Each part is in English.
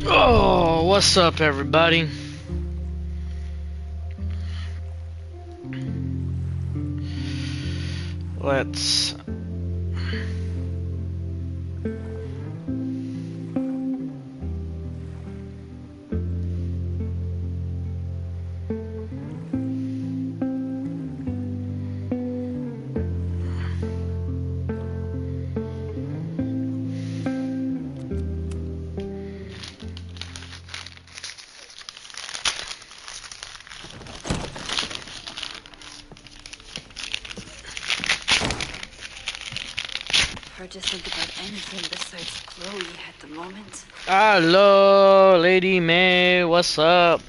Oh, what's up, everybody? Let's. Hard to think about anything besides Chloe at the moment. Hello, Lady May. What's up?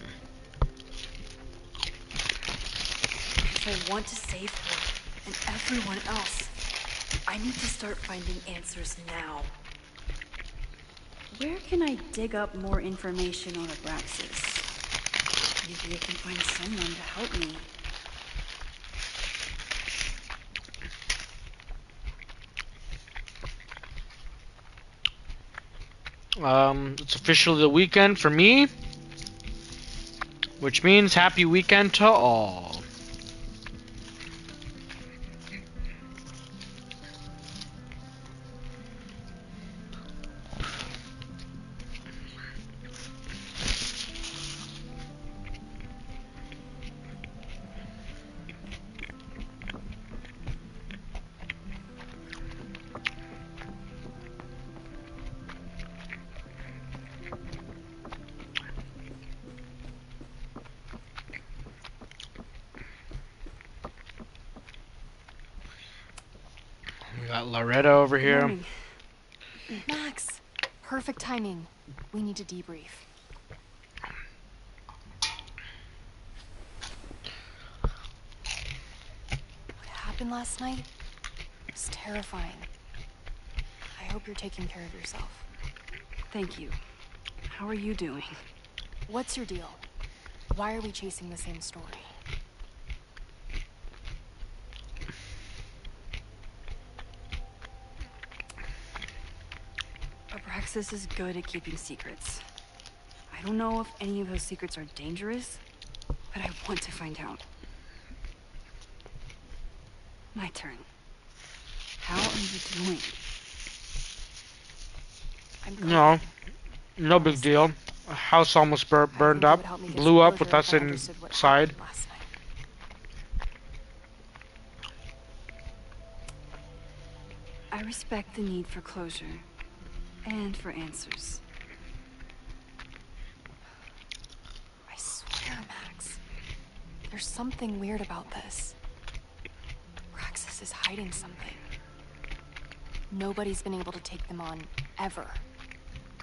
If I want to save her and everyone else, I need to start finding answers now. Where can I dig up more information on Abraxas? Maybe I can find someone to help me. It's officially the weekend for me, which means happy weekend to all. We got Loretta over Good here. morning. Max, perfect timing. We need to debrief. What happened last night was terrifying. I hope you're taking care of yourself. Thank you. How are you doing? What's your deal? Why are we chasing the same story? Abraxas is good at keeping secrets. I don't know if any of those secrets are dangerous, but I want to find out. My turn. How are you doing? I'm coping. No big deal. A house almost I burned think it up, would help me get blew some up with closure us if I understood what inside. happened last night. I respect the need for closure and for answers. I swear, Max, there's something weird about this. Praxis is hiding something. Nobody's been able to take them on, ever.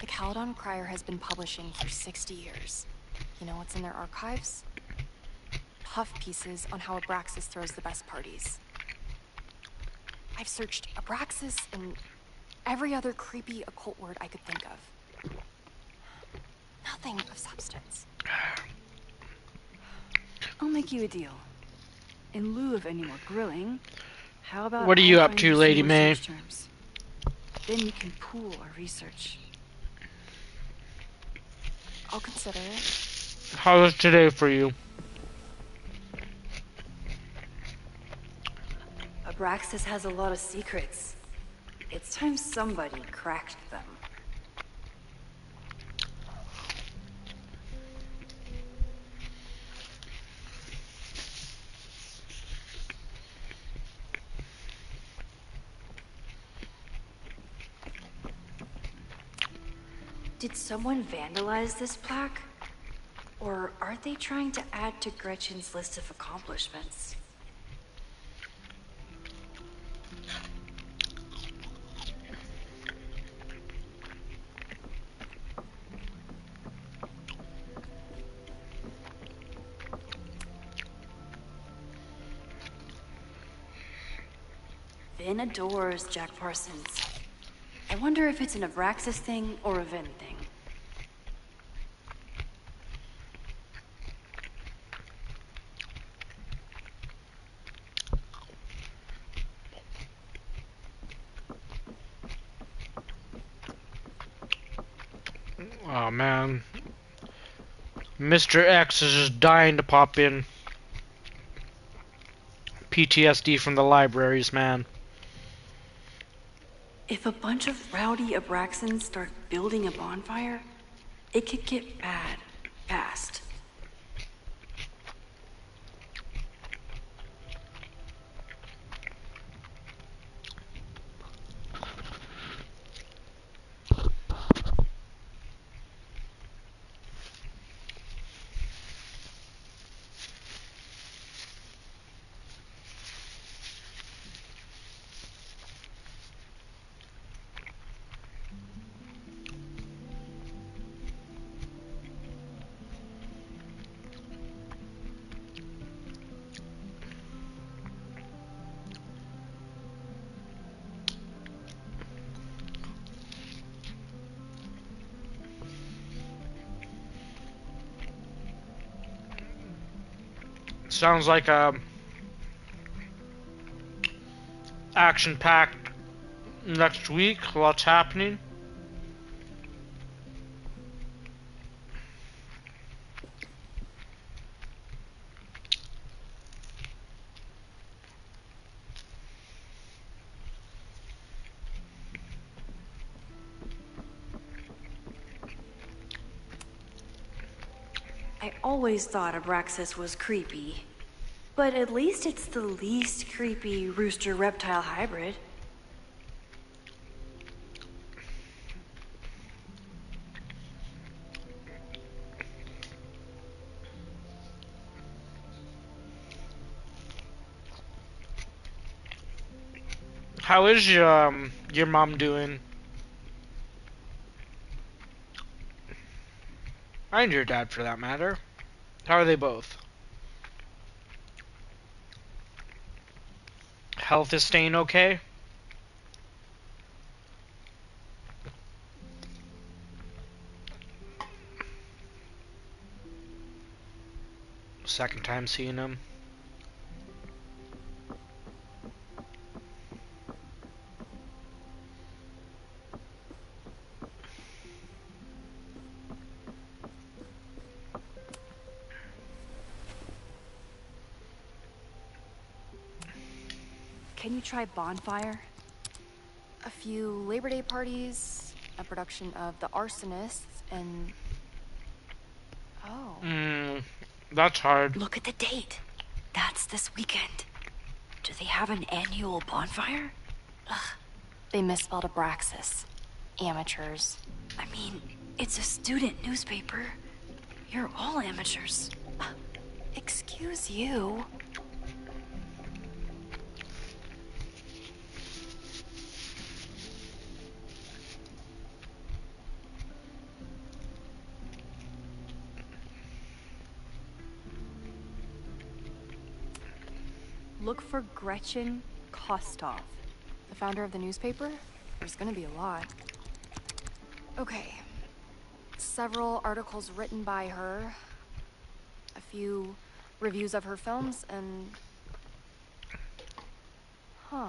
The Caledon Crier has been publishing for 60 years. You know what's in their archives? Puff pieces on how Abraxas throws the best parties. I've searched Abraxas and every other creepy occult word I could think of. Nothing of substance. I'll make you a deal. In lieu of any more grilling, how about What are you I up find to, you some Lady more May? search terms? Then you can pool our research. I'll consider it. How was today for you? Abraxas has a lot of secrets. It's time somebody cracked them. Did someone vandalize this plaque? Or are they trying to add to Gretchen's list of accomplishments? Vin adores Jack Parsons. I wonder if it's an Abraxas thing or a Vin thing. Oh man. Mr. X is just dying to pop in. PTSD from the libraries, man. If a bunch of rowdy Abraxans start building a bonfire, it could get bad fast. Sounds like a action-packed next week. What's happening? I always thought Abraxas was creepy, but at least it's the least creepy rooster-reptile hybrid. How is your mom doing? And your dad, for that matter. How are they both? Health is staying okay? Second time seeing him. Can you try bonfire? A few Labor Day parties, a production of The Arsonists, and... Oh. That's hard. Look at the date. That's this weekend. Do they have an annual bonfire? Ugh. They misspelled Abraxas. Amateurs. I mean, it's a student newspaper. You're all amateurs. Excuse you. Look for Gretchen Kostov. The founder of the newspaper? There's gonna be a lot. Okay. Several articles written by her. A few reviews of her films, and... Huh.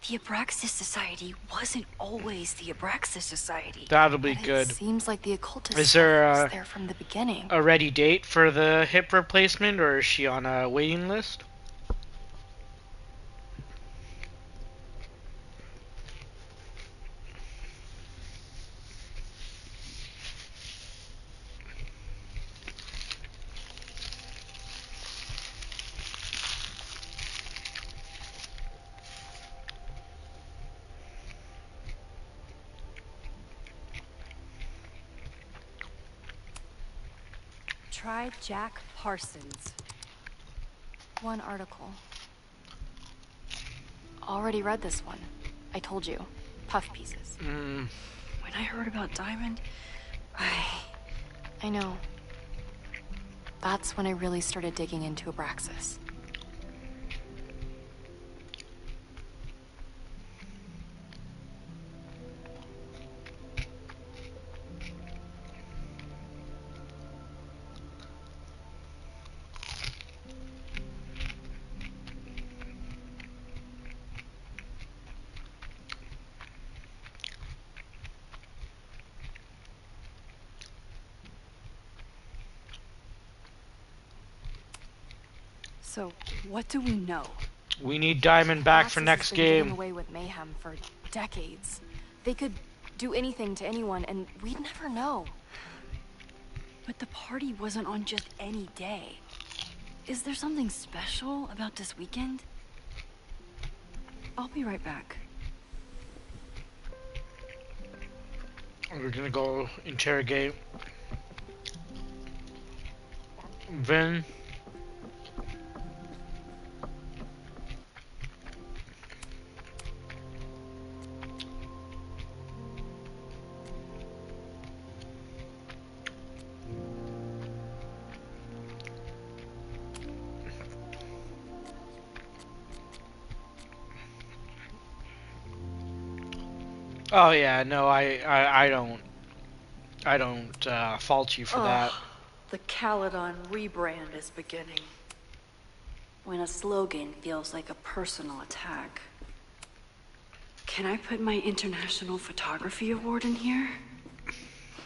The Abraxas Society wasn't always the Abraxas Society. That'll be But good. It seems like the occultist Is there was there from the beginning. a ready date for the hip replacement, or is she on a waiting list? Try Jack Parsons. One article. Already read this one. I told you. Puff pieces. When I heard about Diamond, I know. That's when I really started digging into Abraxas. So, what do we know? We need Diamond back for Axis next has been getting game. away with mayhem for decades. They could do anything to anyone, and we'd never know. But the party wasn't on just any day. Is there something special about this weekend? I'll be right back. We're gonna go interrogate Vin. Oh yeah, no, I don't fault you for that. The Caledon rebrand is beginning. When a slogan feels like a personal attack. Can I put my International Photography Award in here?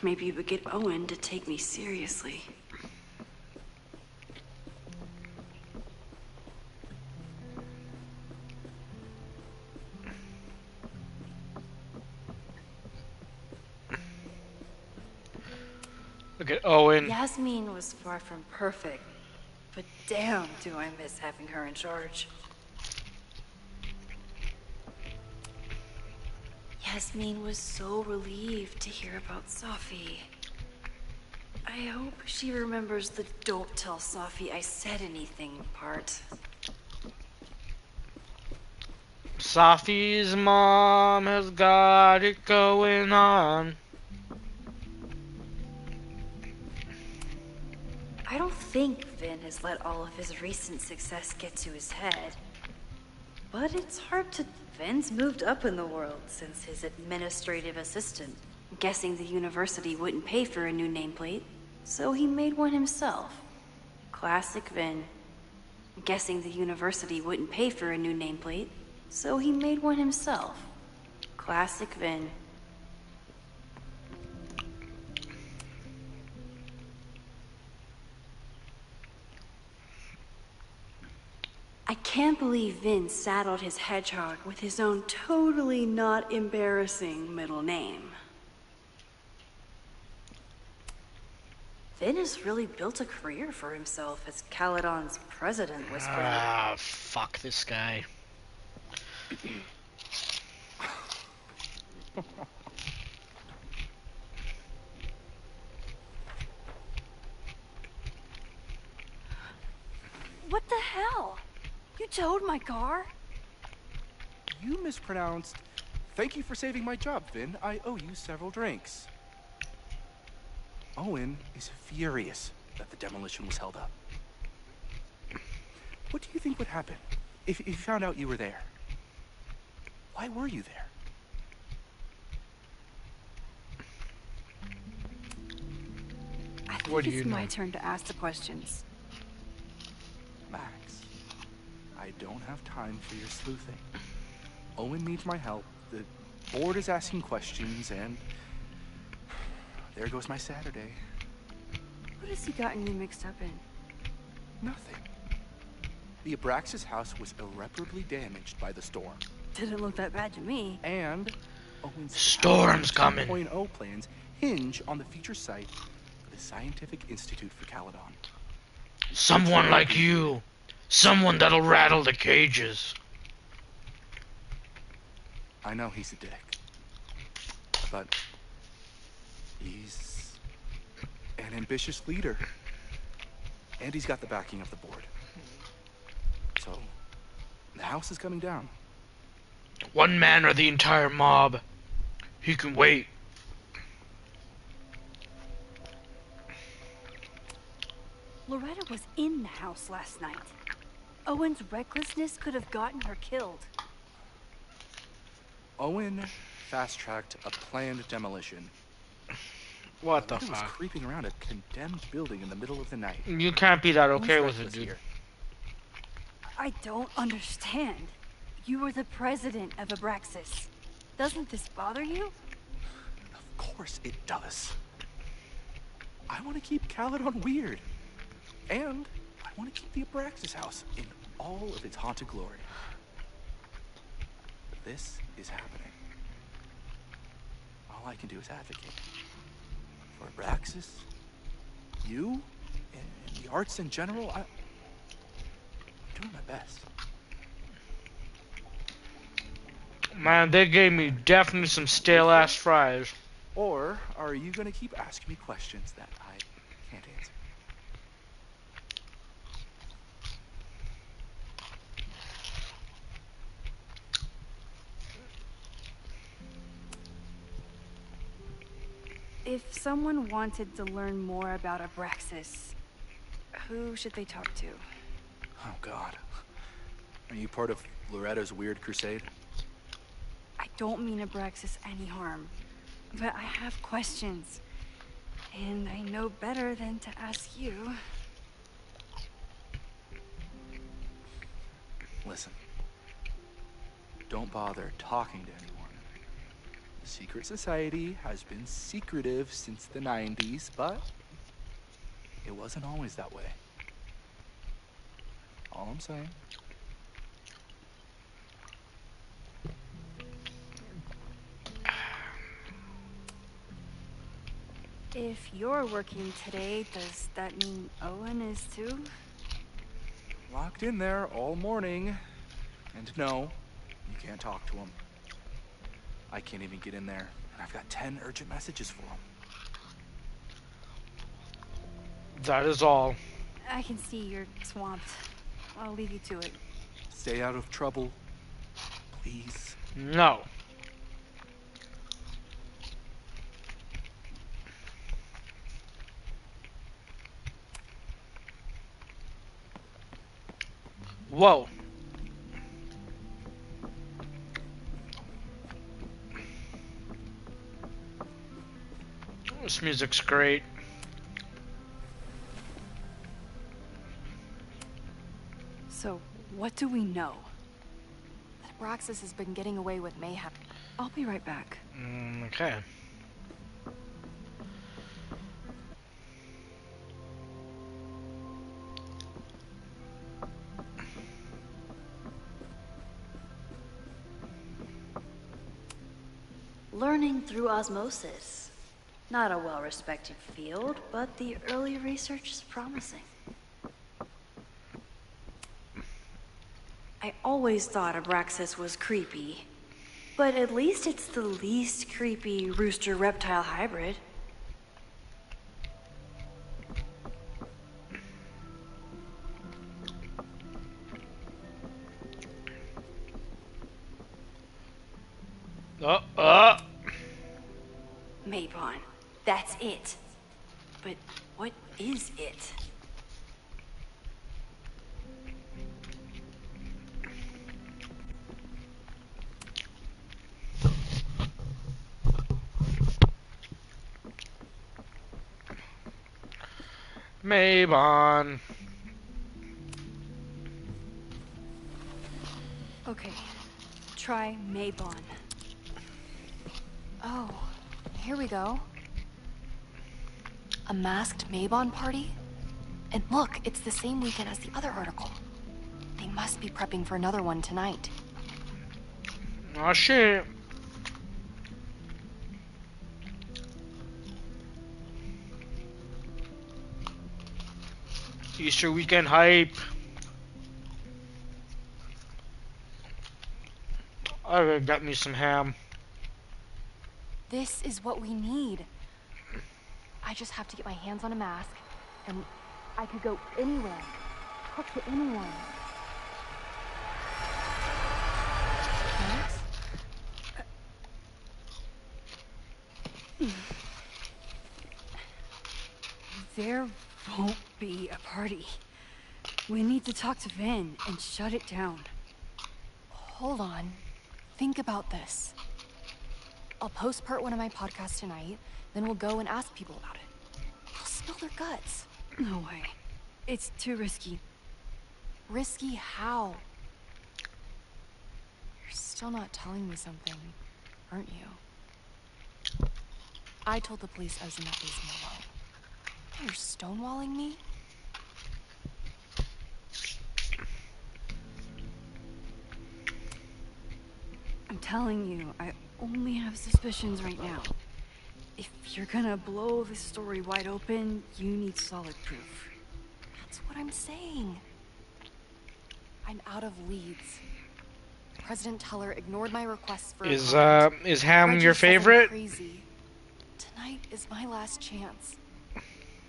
Maybe it would get Owen to take me seriously. Look at Owen. Yasmin was far from perfect, but damn do I miss having her in charge. Yasmin was so relieved to hear about Safi. I hope she remembers the "don't tell Safi I said anything" part. Safi's mom has got it going on. I don't think Vin has let all of his recent success get to his head. But it's hard to... Vin's moved up in the world since his administrative assistant. Guessing the university wouldn't pay for a new nameplate, so he made one himself. Classic Vin. Guessing the university wouldn't pay for a new nameplate, so he made one himself. Classic Vin. I can't believe Vin saddled his hedgehog with his own totally not embarrassing middle name. Vin has really built a career for himself as Caledon's president whisperer. Ah, fuck this guy. What the hell? You towed my car? You mispronounced. Thank you for saving my job, Vin. I owe you several drinks. Owen is furious that the demolition was held up. What do you think would happen if he found out you were there? Why were you there? I think What do it's you my know? turn to ask the questions. Max, I don't have time for your sleuthing. Owen needs my help. The board is asking questions, and there goes my Saturday. What has he gotten you mixed up in? Nothing. The Abraxas house was irreparably damaged by the storm. Didn't look that bad to me. And Owen's Storm's coming. 2.0 plans hinge on the future site of the Scientific Institute for Caledon. Someone like you. Someone that'll rattle the cages. I know he's a dick, but he's an ambitious leader, and he's got the backing of the board. So, the house is coming down. One man or the entire mob. He can wait. Loretta was in the house last night. Owen's recklessness could have gotten her killed. Owen fast-tracked a planned demolition. What the Loretta was fuck? creeping around a condemned building in the middle of the night. You can't be that okay Owen's with it, reckless dude. here. I don't understand. You were the president of Abraxas. Doesn't this bother you? Of course it does. I want to keep Caledon weird. And I want to keep the Abraxas house in all of its haunted glory. But this is happening. All I can do is advocate. For Abraxas, you, and the arts in general, I'm doing my best. Man, they gave me definitely some stale ass fries. Or are you going to keep asking me questions that I can't answer? If someone wanted to learn more about Abraxas, who should they talk to? Oh, God. Are you part of Loretta's weird crusade? I don't mean Abraxas any harm, but I have questions. And I know better than to ask you. Listen. Don't bother talking to anyone. The secret society has been secretive since the 90s, but it wasn't always that way. All I'm saying. If you're working today, does that mean Owen is too? Locked in there all morning. And no, you can't talk to him. I can't even get in there, and I've got 10 urgent messages for him. That is all. I can see you're swamped. I'll leave you to it. Stay out of trouble, please. No. Whoa. This music's great. So, what do we know? That Abraxas has been getting away with mayhem. I'll be right back. Okay. Learning through osmosis. Not a well-respected field, but the early research is promising. I always thought Abraxas was creepy, but at least it's the least creepy rooster-reptile hybrid. Mabon, that's it. But what is it? Mabon. Okay, try Mabon. Oh, here we go. A masked Mabon party? And look, it's the same weekend as the other article. They must be prepping for another one tonight. Oh shit. Easter weekend hype. I got me some ham. This is what we need. I just have to get my hands on a mask, and I could go anywhere, talk to anyone. Thanks. There won't be a party. We need to talk to Vin and shut it down. Hold on. Think about this. I'll post part 1 of my podcast tonight, then we'll go and ask people about it. They'll spill their guts. No way. It's too risky. Risky how? You're still not telling me something, aren't you? I told the police I was in that basement alone. You're stonewalling me? telling you, I only have suspicions right now. If you're gonna blow this story wide open, you need solid proof. That's what I'm saying. I'm out of leads. President Teller ignored my requests for a comment. Is Ham Reggie your says I'm favorite? crazy. Tonight is my last chance.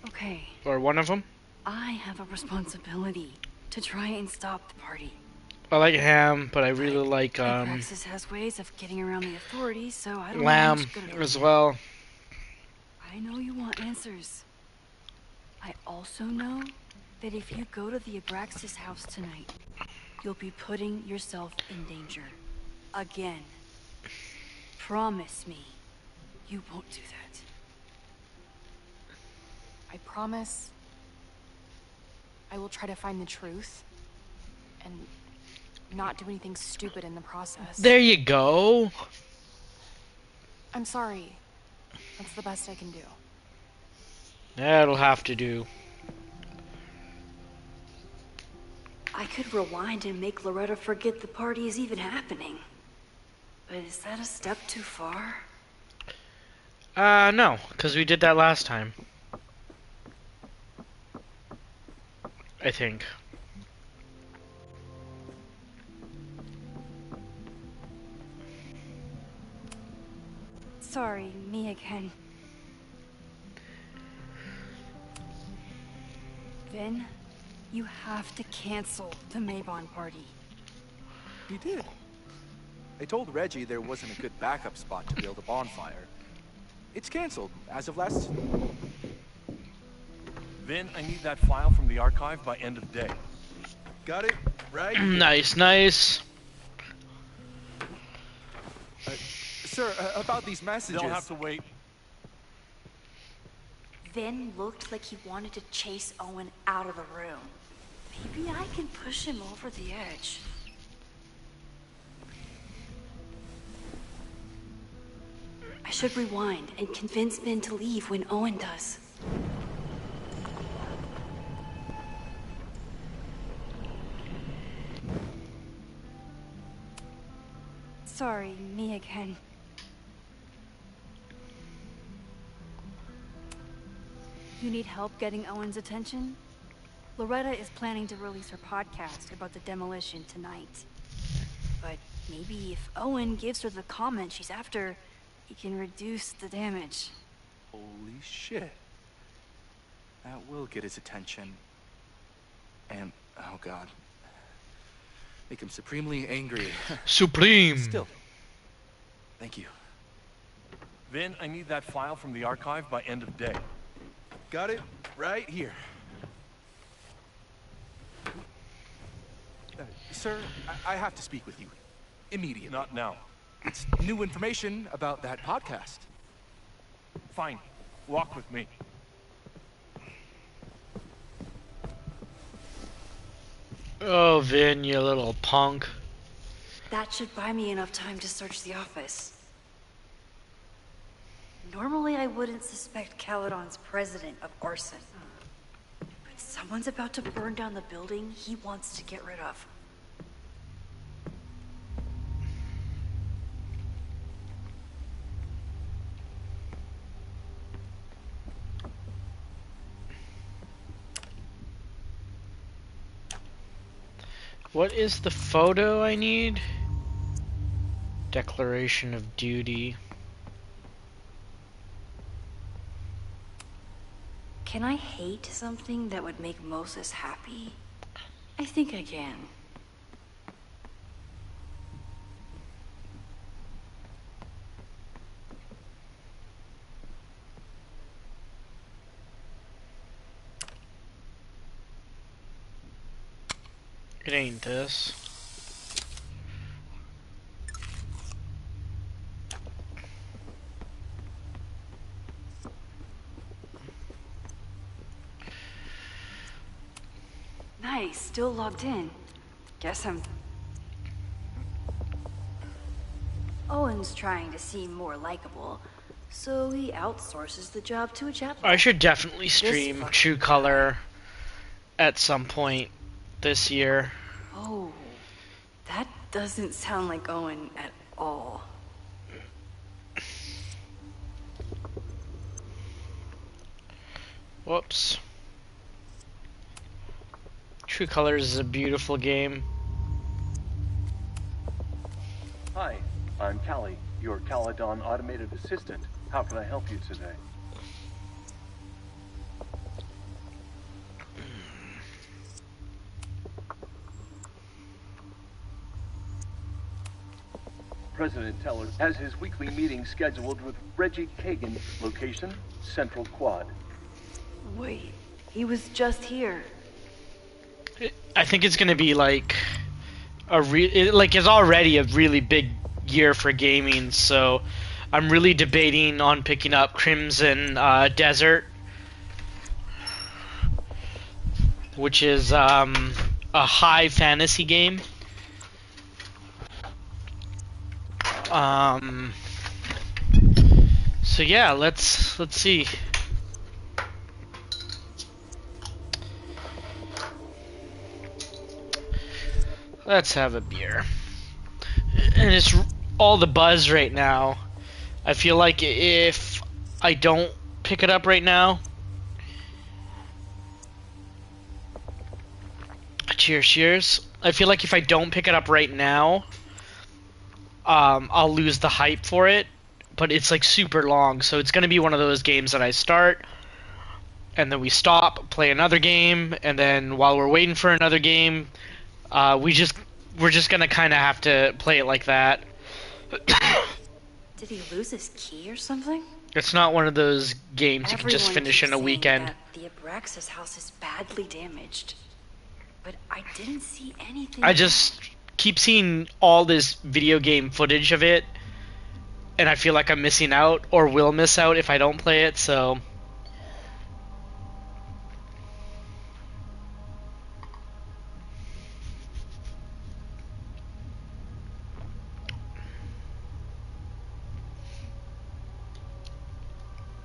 Okay, Or one of them? I have a responsibility to try and stop the party. I like Ham, but I really like Abraxas has ways of getting around the authorities, so I don't know how Lamb much good it'll as do. well. I know you want answers. I also know that if you go to the Abraxas house tonight, you'll be putting yourself in danger. Again. Promise me you won't do that. I promise I will try to find the truth and not do anything stupid in the process. There you go. I'm sorry. That's the best I can do. That'll have to do. I could rewind and make Loretta forget the party is even happening. But is that a step too far? No, because we did that last time. I think. Sorry, me again. Vin, you have to cancel the Maybon party. He did. I told Reggie there wasn't a good backup spot to build a bonfire. It's canceled as of last... Vin, I need that file from the archive by end of day. Got it? Right? Nice, nice. Sir, about these messages... They'll have to wait. Vin looked like he wanted to chase Owen out of the room. Maybe I can push him over the edge. I should rewind and convince Vin to leave when Owen does. Sorry, me again. You need help getting Owen's attention? Loretta is planning to release her podcast about the demolition tonight. But maybe if Owen gives her the comment she's after, he can reduce the damage. Holy shit. That will get his attention. And, oh god. Make him supremely angry. Supreme. Still. Thank you. Vin, I need that file from the archive by end of day. Got it right here. Sir, I have to speak with you. Immediately. Not now. It's new information about that podcast. Fine. Walk with me. Oh, Vin, you little punk. That should buy me enough time to search the office. Normally I wouldn't suspect Caledon's president of arson. But someone's about to burn down the building he wants to get rid of. What is the photo I need? Declaration of duty. Can I hate something that would make Moses happy? I think I can. It ain't this. Nice, still logged in. Guess I'm... Owen's trying to seem more likable, so he outsources the job to a chaplain. I should definitely stream fucking True Color at some point this year. Oh, that doesn't sound like Owen at all. Whoops. True Colors is a beautiful game. Hi, I'm Callie, your Caledon automated assistant. How can I help you today? President Teller has his weekly meeting scheduled with Reggie Kagan, location Central Quad. Wait, he was just here. I think it's gonna be like it's already a really big year for gaming, so I'm really debating on picking up Crimson Desert, which is a high fantasy game. So yeah, let's see. Let's have a beer. And it's all the buzz right now. I feel like if I don't pick it up right now... Cheers, cheers. I feel like if I don't pick it up right now, I'll lose the hype for it. But it's like super long, so it's gonna be one of those games that I start, and then we stop, play another game, and then while we're waiting for another game, we're just gonna kind of have to play it like that. Did he lose his key or something? It's not one of those games you can just finish in a weekend. The Abraxas house is badly damaged, but I didn't see anything. I just keep seeing all this video game footage of it, and I feel like I'm missing out, or will miss out if I don't play it, so...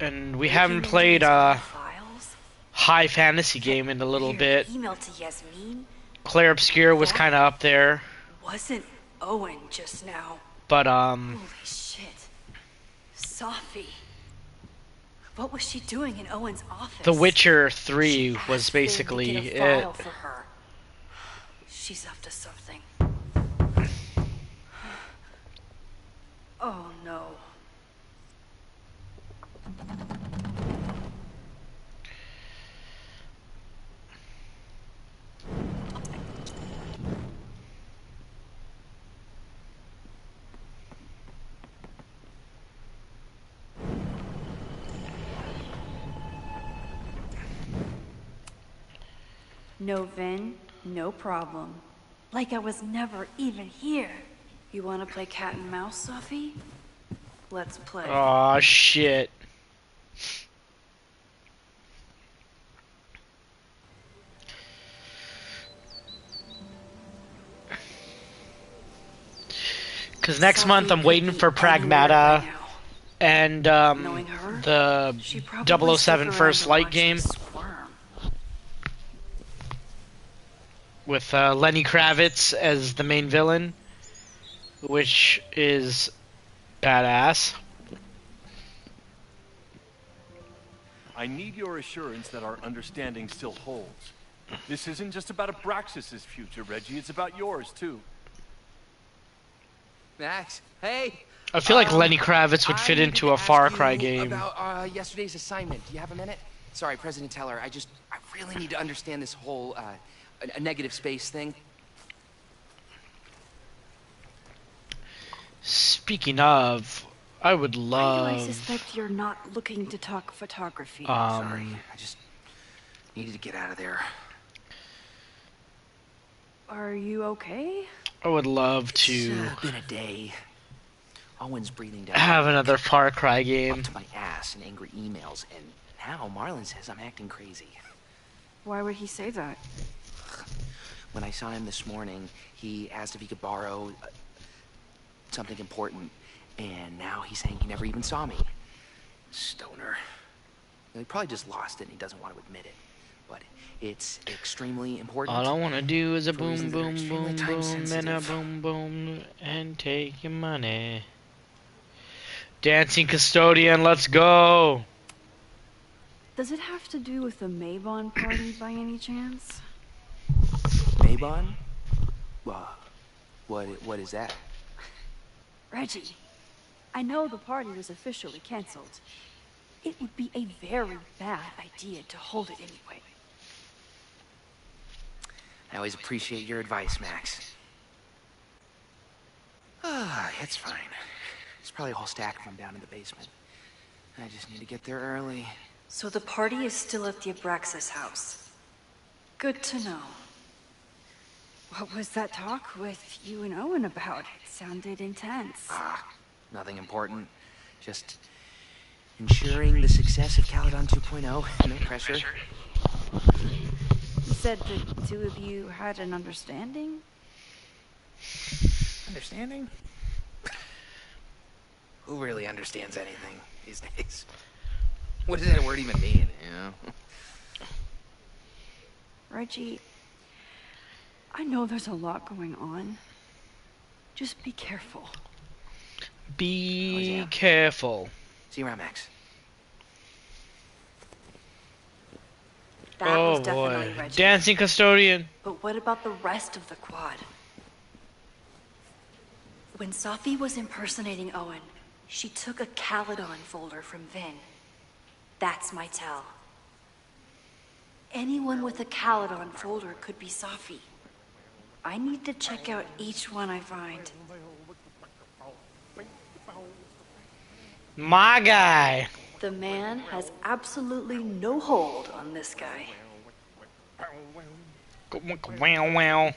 And we haven't played a high fantasy game in a little bit. Email to Yasmin? Claire Obscure was kind of up there. Wasn't Owen just now? But, Holy shit. Sophie. What was she doing in Owen's office? The Witcher 3 was basically it. File it. for her. She's up to something. Oh no. No Vin, no problem. Like I was never even here. You want to play cat and mouse, Sophie? Let's play. Aw, shit. Because next month I'm waiting for Pragmata and the 007 First Light game with Lenny Kravitz as the main villain, which is badass. I need your assurance that our understanding still holds. This isn't just about Abraxas' future, Reggie. It's about yours, too. Max, hey! I feel like Lenny Kravitz would fit into a Far Cry game. About yesterday's assignment. Do you have a minute? Sorry, President Teller. I really need to understand this whole a negative space thing. Speaking of, I would love... Why do I suspect you're not looking to talk photography? Sorry, I just needed to get out of there. Are you okay? I would love to It's been a day. Owen's breathing down. have another Far Cry game. Up to my ass in angry emails, and now Marlon says I'm acting crazy. Why would he say that? When I saw him this morning, he asked if he could borrow something important, and now he's saying he never even saw me. Stoner. He probably just lost it and he doesn't want to admit it. but it's extremely important. All I wanna do is a For boom, reasons that are boom, extremely boom, time boom, then a sensitive. boom, boom, and take your money. Dancing custodian, let's go. Does it have to do with the Maybon party by any chance? Maybon? What is that? Reggie, I know the party was officially canceled. It would be a very bad idea to hold it anyway. I always appreciate your advice, Max. It's fine. There's probably a whole stack of them down in the basement. I just need to get there early. So the party is still at the Abraxas house. Good to know. What was that talk with you and Owen about? It sounded intense. Nothing important. Just ensuring the success of Caledon 2.0. No pressure. You said the two of you had an understanding? Understanding? Who really understands anything these days? What does that word even mean, you know? Reggie, I know there's a lot going on. Just be careful. Be careful. See you around, Max. That was Oh definitely boy. Reggie. Dancing custodian. But what about the rest of the quad? When Safi was impersonating Owen, she took a Caledon folder from Vin. That's my tell. Anyone with a Caledon folder could be Safi. I need to check out each one I find. My guy. The man has absolutely no hold on this guy. Wow, wow.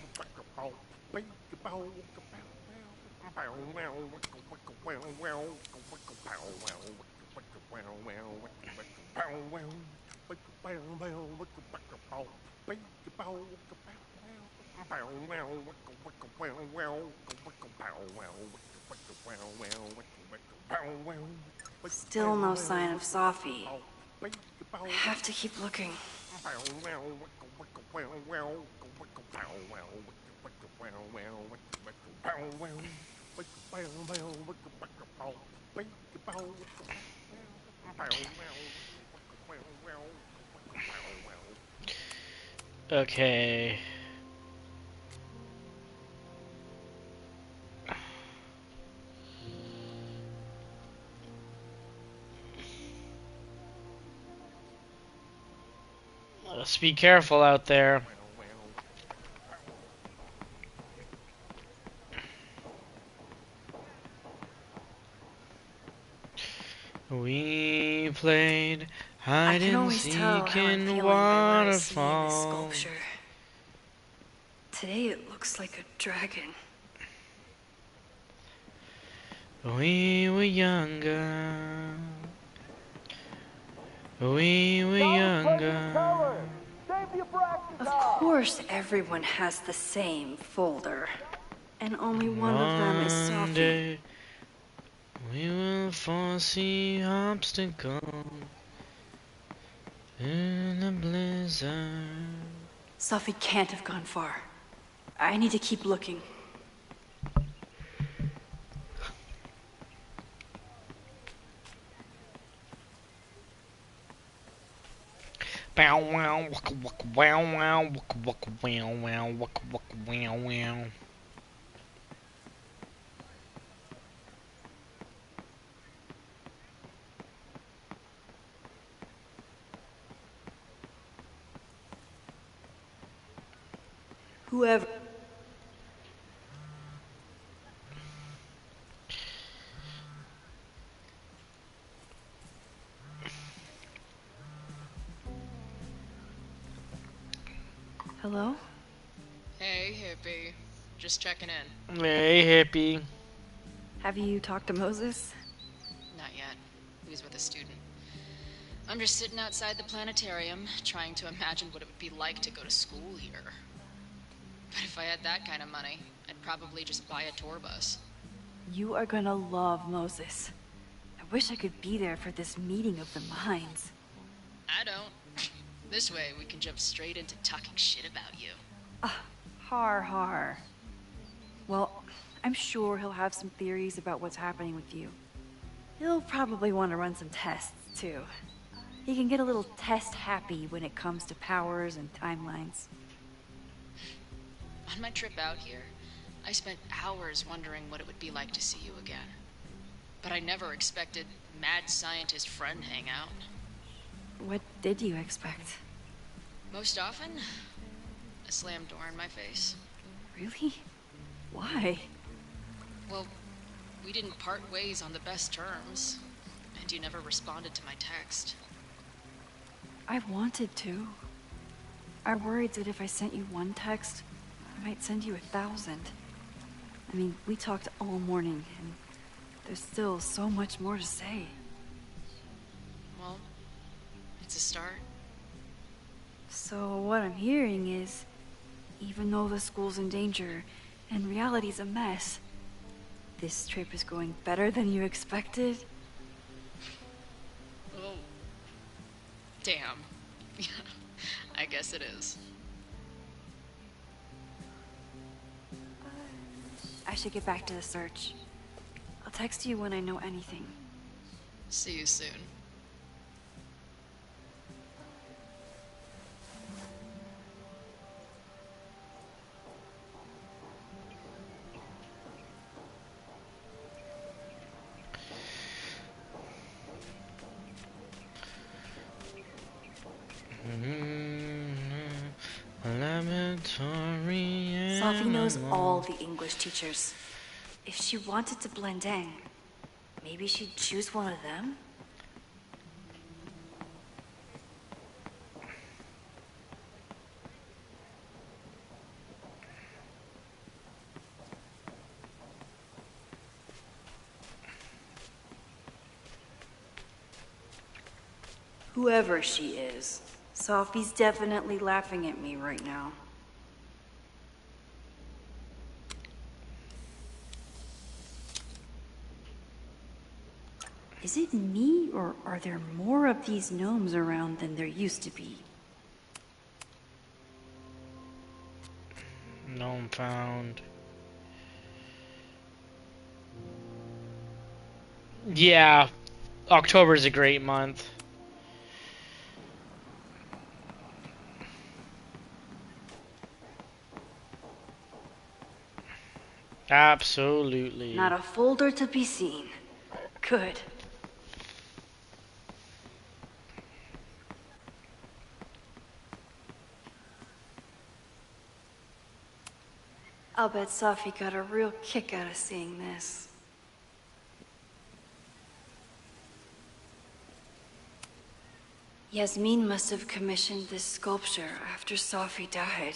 Still no sign of Safi. I have to keep looking. Okay. Let's be careful out there. We played I hide can and always tell seek how I'm in feeling by what I see in this waterfall. sculpture. Today it looks like a dragon. We were younger. We were younger. Of course everyone has the same folder. And only one of them is One Safi. day we will foresee obstacles in the blizzard. Safi can't have gone far. I need to keep looking. Bow wow, waka waka wow wow, waka waka wow wow, waka waka wow wow. Whoever. Hello? Hey, hippie. Just checking in. Hey hippie. Have you talked to Moses? Not yet. He was with a student. I'm just sitting outside the planetarium, trying to imagine what it would be like to go to school here. But if I had that kind of money, I'd probably just buy a tour bus. You are gonna love Moses. I wish I could be there for this meeting of the minds. I don't. This way, we can jump straight into talking shit about you. Har. Well, I'm sure he'll have some theories about what's happening with you. He'll probably want to run some tests, too. He can get a little test-happy when it comes to powers and timelines. On my trip out here, I spent hours wondering what it would be like to see you again. But I never expected mad scientist friend hangout. What did you expect? Most often, a slammed door in my face. Really? Why? Well, we didn't part ways on the best terms, and you never responded to my text. I wanted to. I worried that if I sent you one text, I might send you 1,000. I mean, we talked all morning, and there's still so much more to say. Well, it's a start. So what I'm hearing is, even though the school's in danger, and reality's a mess, this trip is going better than you expected? Oh. Damn. I guess it is. I should get back to the search. I'll text you when I know anything. See you soon. Sophie knows all the English teachers. If she wanted to blend in, maybe she'd choose one of them? Whoever she is, Sophie's definitely laughing at me right now. Is it me, or are there more of these gnomes around than there used to be? Gnome found. Yeah, October's a great month. Absolutely. Not a folder to be seen. Good. I'll bet Sophie got a real kick out of seeing this. Yasmin must have commissioned this sculpture after Sophie died.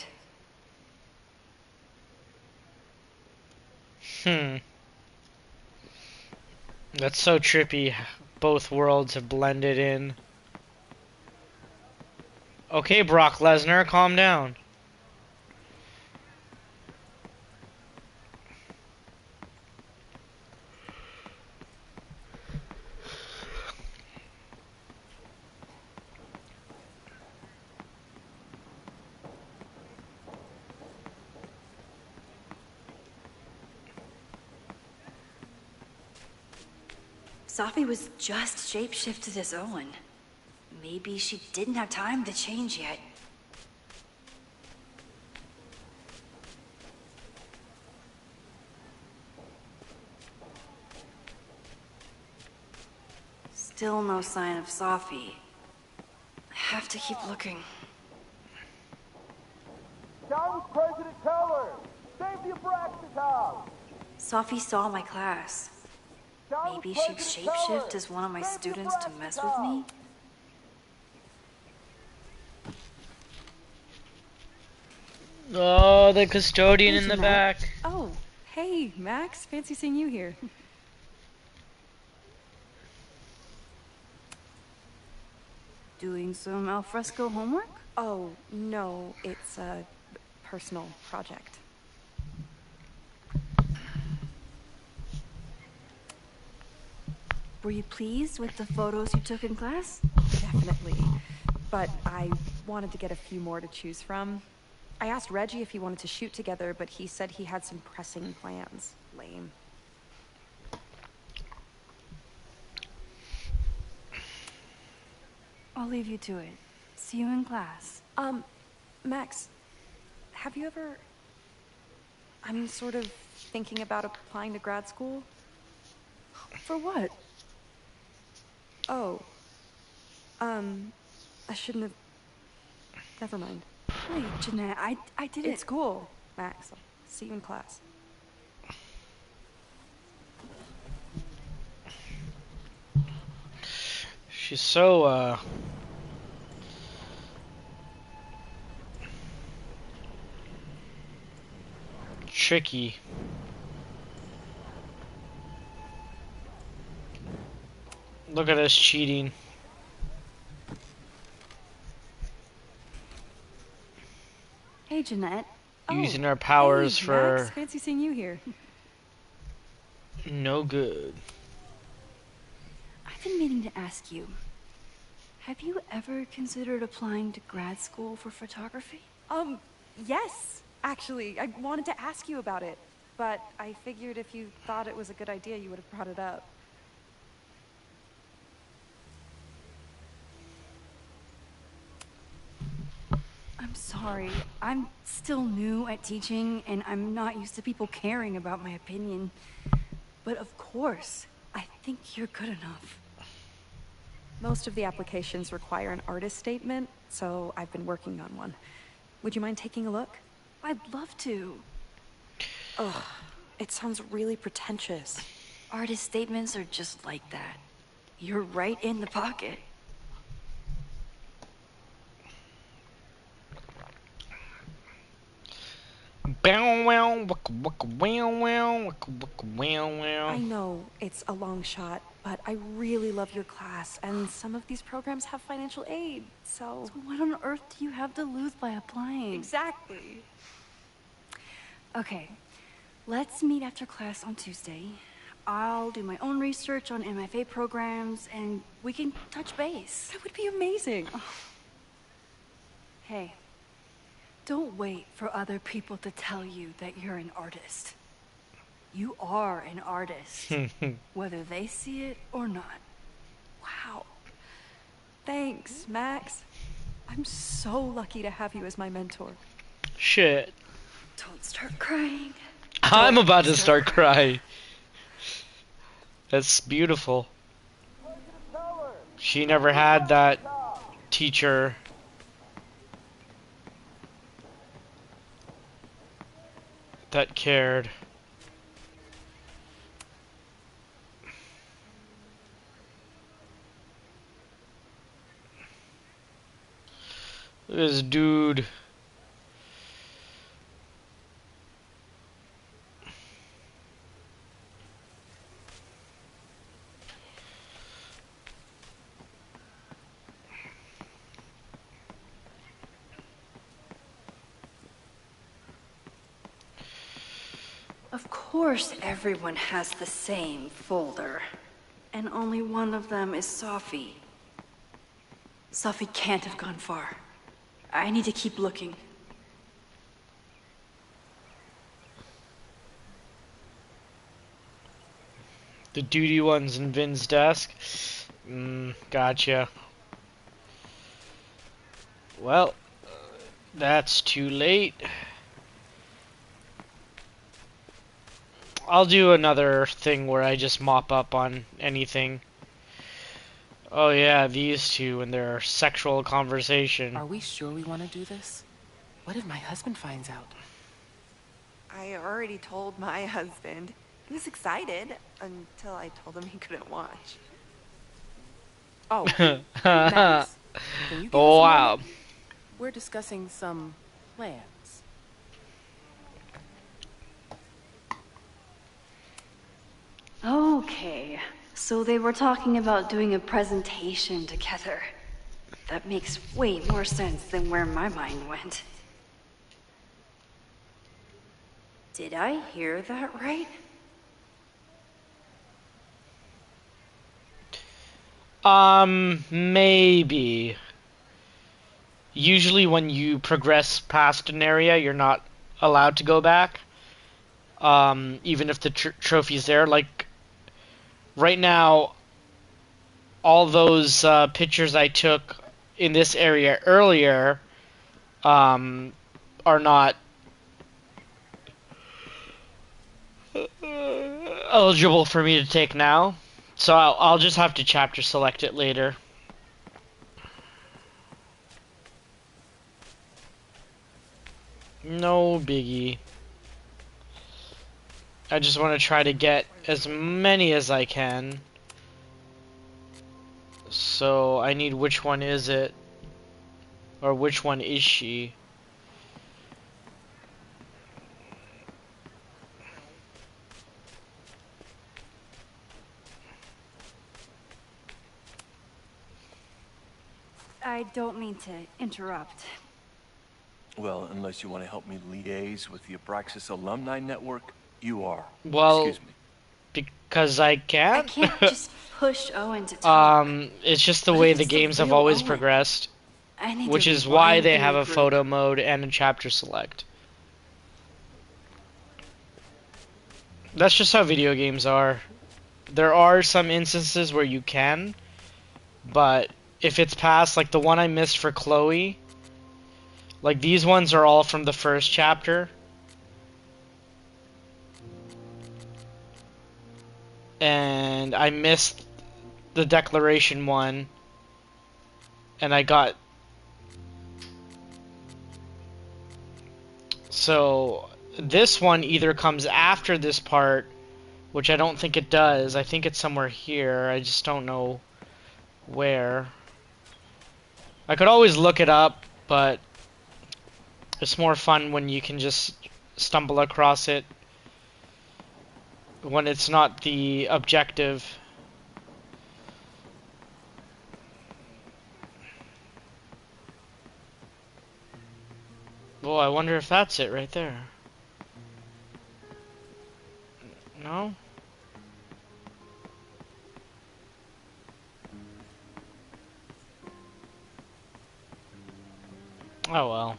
That's so trippy. Both worlds have blended in. Okay, Brock Lesnar, calm down. Sophie was just shapeshifted as Owen. Maybe she didn't have time to change yet. Still no sign of Sophie. I have to keep looking. Challenge President Keller! Save the Abraxicom! Sophie saw my class. Maybe she'd shapeshift as one of my students to mess with me? Oh, the custodian in the Matt. back. Oh, hey, Max. Fancy seeing you here. Doing some alfresco homework? Oh, no, it's a personal project. Were you pleased with the photos you took in class? Definitely. But I wanted to get a few more to choose from. I asked Reggie if he wanted to shoot together, but he said he had some pressing plans. Lame. I'll leave you to it. See you in class. Max, have you ever... I'm sort of thinking about applying to grad school. For what? Oh. I shouldn't have... Never mind. Wait, Jeanette, I didn't... It's cool, Max. I'll see you in class. She's so, tricky. Look at us cheating. Hey, Jeanette. Using our powers hey, for Max. Fancy seeing you here. no good. I've been meaning to ask you. Have you ever considered applying to grad school for photography? Yes. Actually, I wanted to ask you about it. But I figured if you thought it was a good idea, you would have brought it up. I'm sorry. I'm still new at teaching, and I'm not used to people caring about my opinion. But of course, I think you're good enough. Most of the applications require an artist statement, so I've been working on one. Would you mind taking a look? I'd love to. Ugh, it sounds really pretentious. Artist statements are just like that. You're right in the pocket. I know it's a long shot, but I really love your class, and some of these programs have financial aid, so... So what on earth do you have to lose by applying? Exactly. Okay, let's meet after class on Tuesday. I'll do my own research on MFA programs, and we can touch base. That would be amazing. Hey, don't wait for other people to tell you that you're an artist. You are an artist, whether they see it or not. Wow. Thanks, Max. I'm so lucky to have you as my mentor. Shit. Don't start crying. I'm about to start crying. That's beautiful. She never had that teacher. That cared. Look at this dude. Of course everyone has the same folder. And only one of them is Sophie. Sophie can't have gone far. I need to keep looking. The duty one's in Vin's desk. Gotcha. Well, that's too late. I'll do another thing where I just mop up on anything. Oh yeah, these two and their sexual conversation. Are we sure we want to do this? What if my husband finds out? I already told my husband. He was excited until I told him he couldn't watch. Oh, Max, can you give us a Wow. moment? We're discussing some plans. Okay, so they were talking about doing a presentation together. That makes way more sense than where my mind went. Did I hear that right? Maybe. usually when you progress past an area, you're not allowed to go back. Even if the trophy's there. Like, right now, all those pictures I took in this area earlier are not eligible for me to take now. So I'll just have to chapter select it later. No biggie. I just want to try to get as many as I can. So I need which one is it? Or which one is she? I don't mean to interrupt. Well, unless you want to help me liaise with the Abraxas Alumni Network, you are. Well, Excuse me. because I I can't. can't just push Owen to talk. It's just the What way if the it's the games have real always Owen? progressed, I need which to is why rewind they and have a regroup. photo mode and a chapter select. That's just how video games are. There are some instances where you can, but if it's past, like the one I missed for Chloe, like these ones are all from the first chapter. And I missed the declaration one, and I got... So, this one either comes after this part, which I don't think it does. I think it's somewhere here. I just don't know where. I could always look it up, but it's more fun when you can just stumble across it when it's not the objective. Well, I wonder if that's it right there. No? Oh well.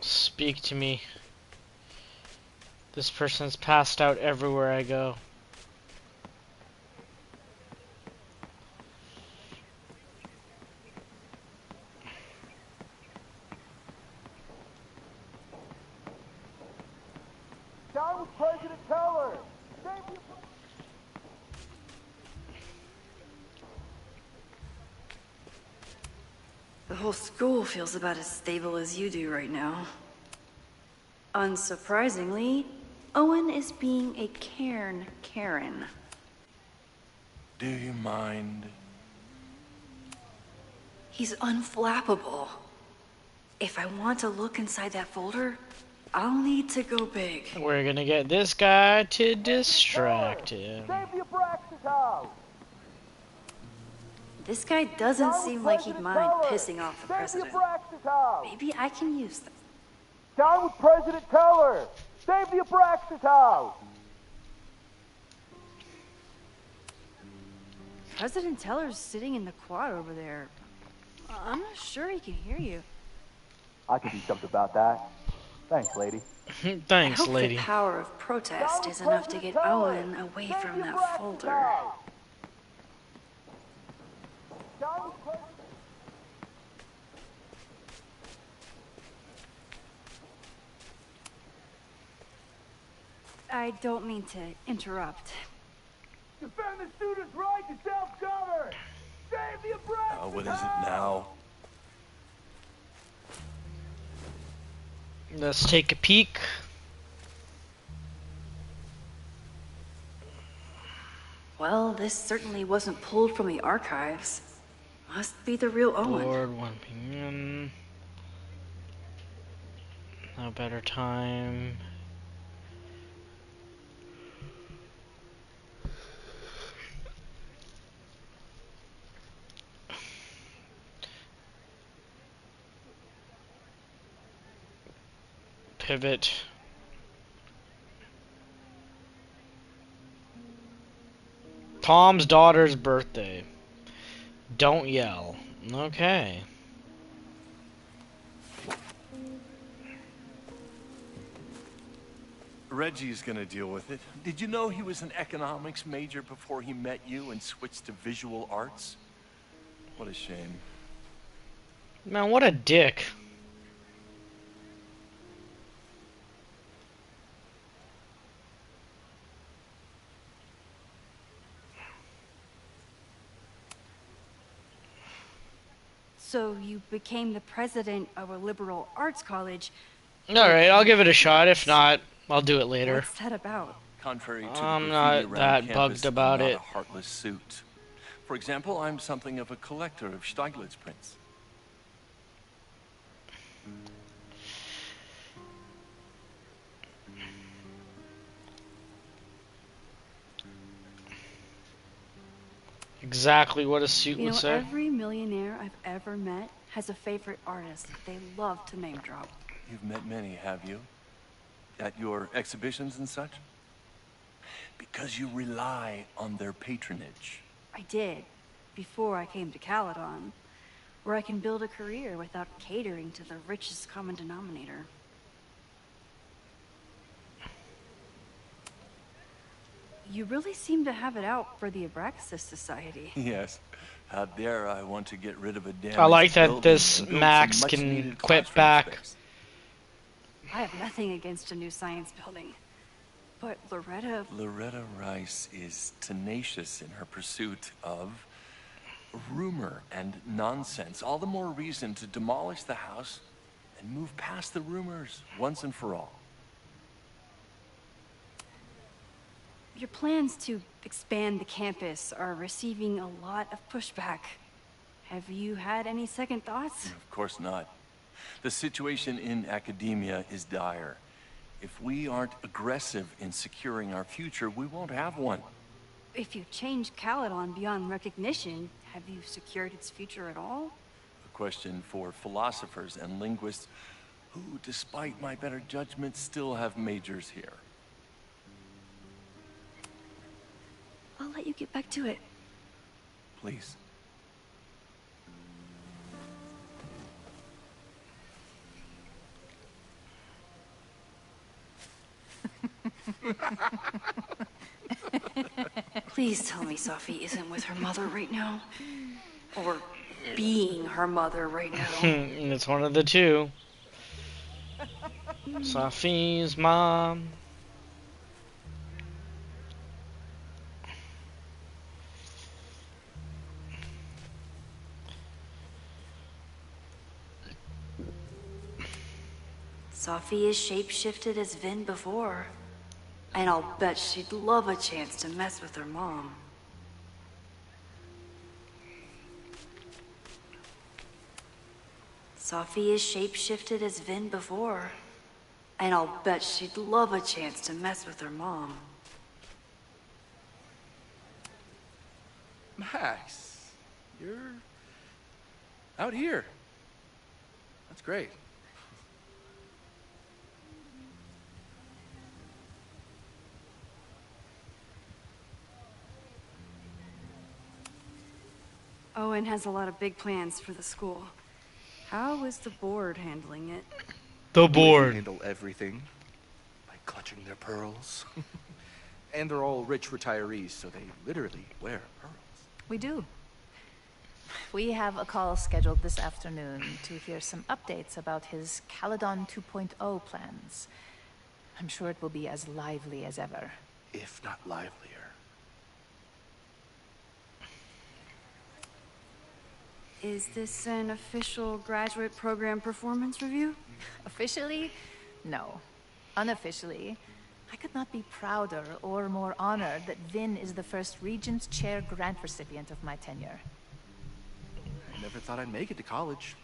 Speak to me. This person's passed out everywhere I go. Down with President Keller! The whole school feels about as stable as you do right now. Unsurprisingly, Owen is being a cairn Karen. Do you mind? He's unflappable. If I want to look inside that folder, I'll need to go big. We're gonna get this guy to distract him. Save the Abraxas house! This guy doesn't seem like he'd mind pissing off the president. Save the Abraxas house! Maybe I can use them. Down with President Keller! Save the Abraxas house! President Teller's sitting in the quad over there. I'm not sure he can hear you. I can do something about that. Thanks, lady. I Thanks, hope lady. the power of protest is enough to get Owen away from that folder. I don't mean to interrupt. Defend the students' right to self-govern! Save the Abraxas What is it now? Let's take a peek. Well, this certainly wasn't pulled from the archives. Must be the real Owen. Board 1 p.m. No better time. Pivot. Tom's daughter's birthday. Don't yell. Okay. Reggie's gonna deal with it. Did you know he was an economics major before he met you and switched to visual arts? What a shame. Man, what a dick. So you became the president of a liberal arts college. Alright, I'll give it a shot. If not, I'll do it later. What's that about? Contrary to the I'm graffiti not around that campus, bugged about I'm not it. a heartless suit. For example, I'm something of a collector of Stieglitz prints. Exactly what a suit You would know, say. every millionaire I've ever met has a favorite artist they love to name drop. You've met many, have you? At your exhibitions and such? Because you rely on their patronage. I did, before I came to Caledon, where I can build a career without catering to the richest common denominator. You really seem to have it out for the Abraxas Society. Yes. How dare I want to get rid of a damaged I like that building this and build Max some can much-needed quit classroom back. space. I have nothing against a new science building, but Loretta Rice is tenacious in her pursuit of rumor and nonsense. All the more reason to demolish the house and move past the rumors once and for all. Your plans to expand the campus are receiving a lot of pushback. Have you had any second thoughts? Of course not. The situation in academia is dire. If we aren't aggressive in securing our future, we won't have one. If you change Caledon beyond recognition, have you secured its future at all? A question for philosophers and linguists who, despite my better judgment, still have majors here. I'll let you get back to it. Please. Please tell me Safi isn't with her mother right now. Or being her mother right now. It's one of the two. Safi's mom. Safi is shapeshifted as Vin before. And I'll bet she'd love a chance to mess with her mom. Safi is shapeshifted as Vin before. And I'll bet she'd love a chance to mess with her mom. Max, you're out here. That's great. Owen has a lot of big plans for the school. How is the board handling it? The They board. handle everything by clutching their pearls. And they're all rich retirees, so they literally wear pearls. We do. We have a call scheduled this afternoon to hear some updates about his Caledon 2.0 plans. I'm sure it will be as lively as ever. If not livelier. Is this an official graduate program performance review? Officially, no. Unofficially, I could not be prouder or more honored that Vin is the first Regents Chair grant recipient of my tenure. I never thought I'd make it to college,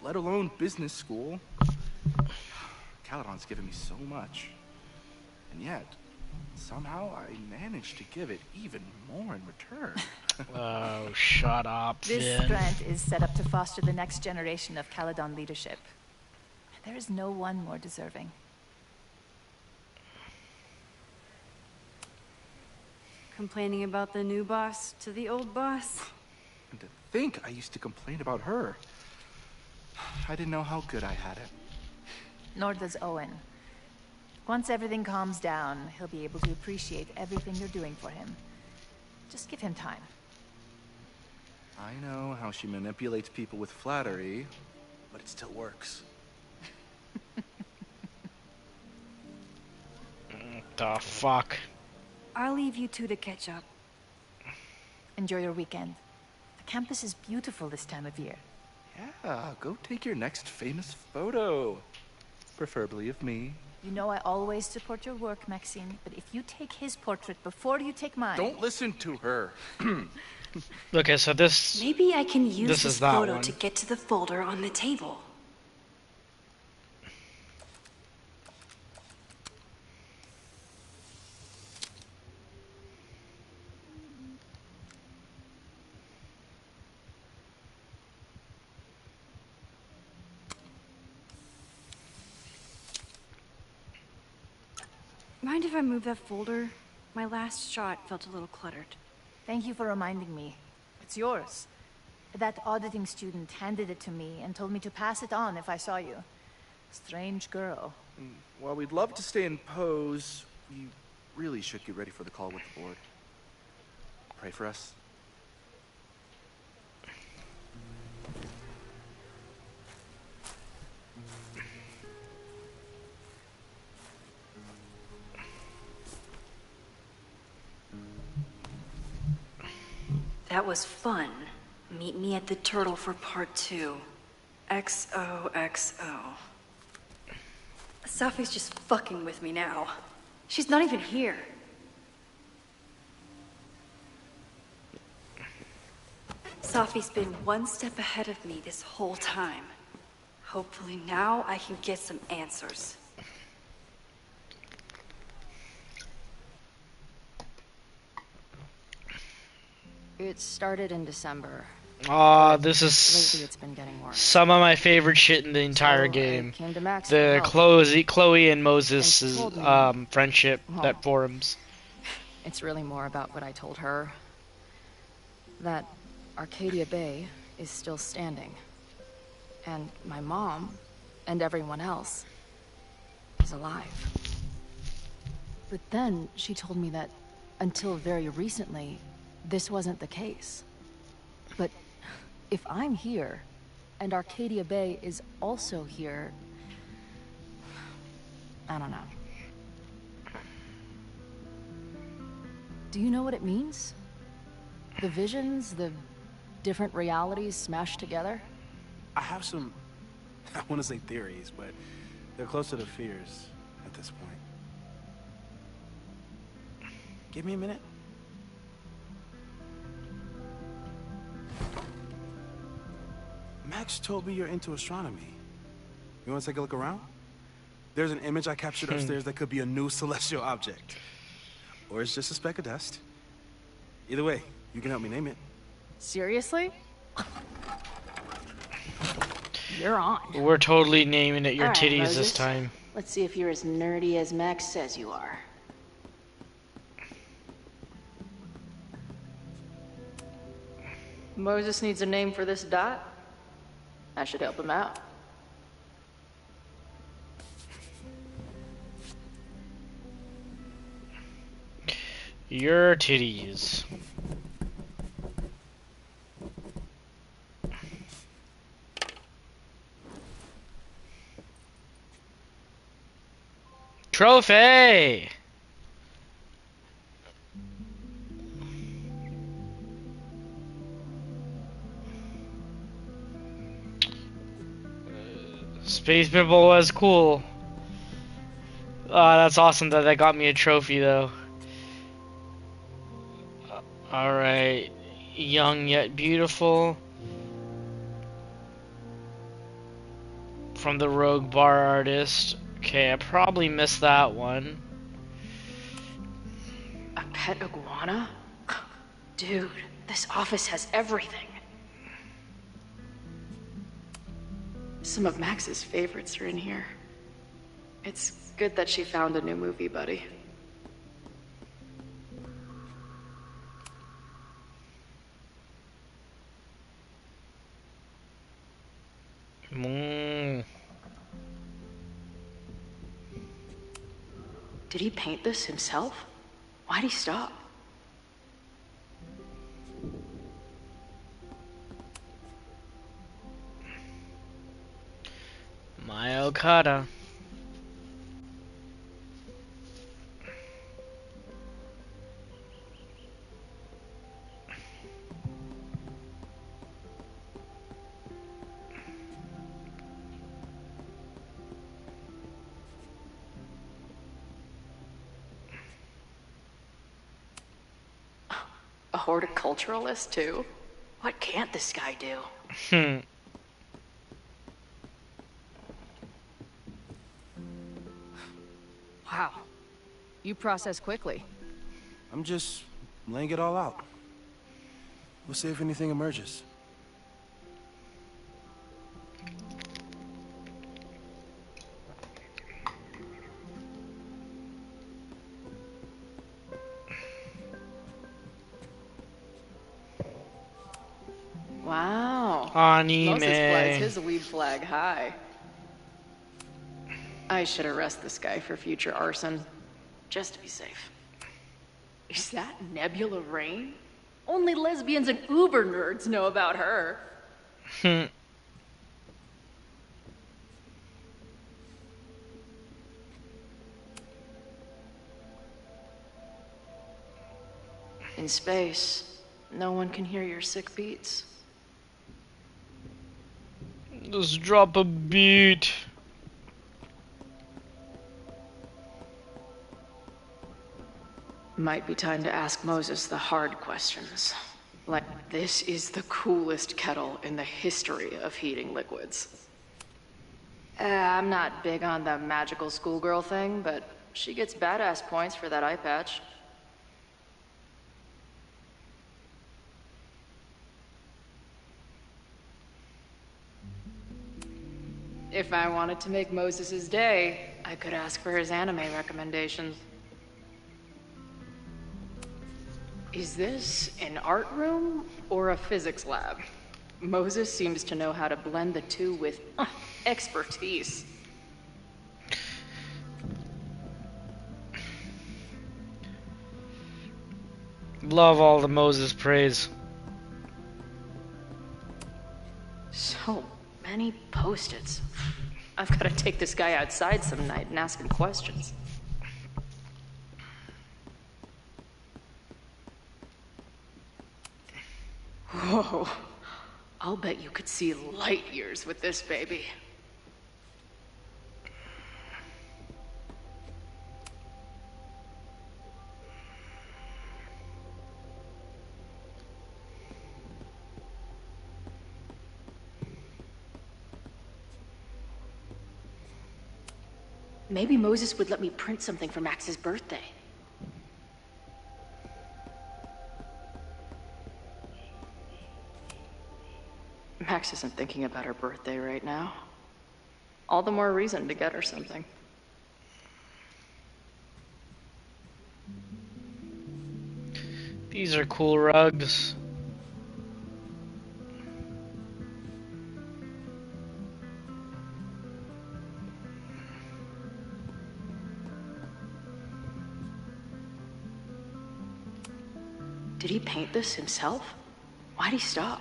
let alone business school. Caledon's given me so much. And yet, somehow I managed to give it even more in return. Oh, shut up, This Finn. grant is set up to foster the next generation of Caledon leadership. There is no one more deserving. Complaining about the new boss to the old boss? And to think I used to complain about her. I didn't know how good I had it. Nor does Owen. Once everything calms down, he'll be able to appreciate everything you're doing for him. Just give him time. I know how she manipulates people with flattery, but it still works. The fuck? I'll leave you two to catch up. Enjoy your weekend. The campus is beautiful this time of year. Yeah, go take your next famous photo. Preferably of me. You know I always support your work, Maxine, but if you take his portrait before you take mine... Don't listen to her. Okay, so this... Maybe I can use this that photo one. to get to the folder on the table. Mind if I move that folder? My last shot felt a little cluttered. Thank you for reminding me. It's yours. That auditing student handed it to me and told me to pass it on if I saw you. Strange girl. While we'd love to stay in pose, we really should get ready for the call with the board. Pray for us. That was fun. Meet me at the Turtle for part 2. XOXO. Sophie's just fucking with me now. She's not even here. Sophie's been one step ahead of me this whole time. Hopefully now I can get some answers. It started in December. This is Lately, it's been getting worse. some of my favorite shit in the entire game. Came to Max The for help. Chloe and Moses' And told me- friendship Well, that forums. It's really more about what I told her. That Arcadia Bay is still standing. And my mom, and everyone else, is alive. But then she told me that until very recently, this wasn't the case. But if I'm here, and Arcadia Bay is also here, I don't know. Do you know what it means? The visions, the different realities smashed together? I have some, I want to say theories, but they're closer to fears at this point. Give me a minute. Max told me you're into astronomy. You want to take a look around? There's an image I captured upstairs that could be a new celestial object. Or it's just a speck of dust. Either way, you can help me name it. Seriously? You're on. We're totally naming it your All right, titties this Moses. time. Let's see if you're as nerdy as Max says you are. Moses needs a name for this dot. I should help him out. Your titties. Trophy! Space Pimple was cool. That's awesome that they got me a trophy though. Alright. Young yet beautiful. From the Rogue Bar Artist. Okay, I probably missed that one. A pet iguana? Dude, this office has everything. Some of Max's favorites are in here. It's good that she found a new movie buddy. Did he paint this himself? Why'd he stop? My Okada. A horticulturalist, too? What can't this guy do? Wow. You process quickly. I'm just laying it all out. We'll see if anything emerges. Wow. Anime. Moses flies his weed flag high. I should arrest this guy for future arson, just to be safe. Is that Nebula Rain? Only lesbians and uber nerds know about her. In space, no one can hear your sick beats. Just drop a beat. Might be time to ask Moses the hard questions. Like, this is the coolest kettle in the history of heating liquids. I'm not big on the magical schoolgirl thing, but she gets badass points for that eye patch. If I wanted to make Moses' day, I could ask for his anime recommendations. Is this an art room or a physics lab? Moses seems to know how to blend the two with expertise. Love all the Moses praise. So many post-its. I've got to take this guy outside some night and ask him questions. Whoa. I'll bet you could see light years with this baby. Maybe Moses would let me print something for Max's birthday. Max isn't thinking about her birthday right now. All the more reason to get her something. These are cool rugs. Did he paint this himself? Why'd he stop?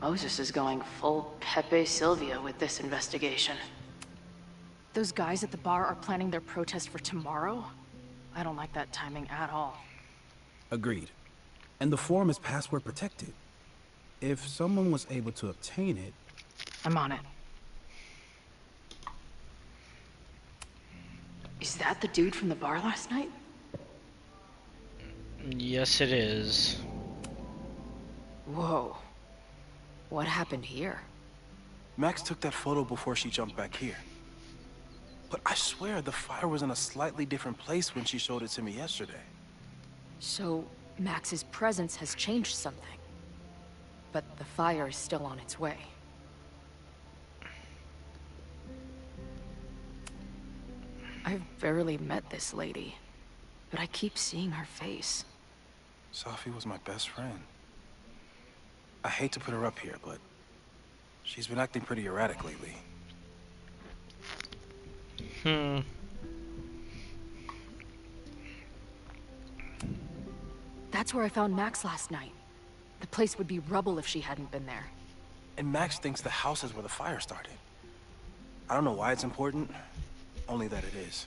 Moses is going full Pepe Silvia with this investigation. Those guys at the bar are planning their protest for tomorrow? I don't like that timing at all. Agreed. And the form is password protected. If someone was able to obtain it... I'm on it. Is that the dude from the bar last night? Yes, it is. Whoa. What happened here? Max took that photo before she jumped back here. But I swear the fire was in a slightly different place when she showed it to me yesterday. So, Max's presence has changed something. But the fire is still on its way. I've barely met this lady, but I keep seeing her face. Safi was my best friend. I hate to put her up here, but she's been acting pretty erratic lately. Hmm. That's where I found Max last night. The place would be rubble if she hadn't been there. And Max thinks the house is where the fire started. I don't know why it's important, only that it is.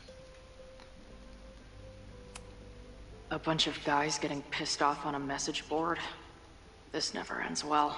A bunch of guys getting pissed off on a message board. This never ends well.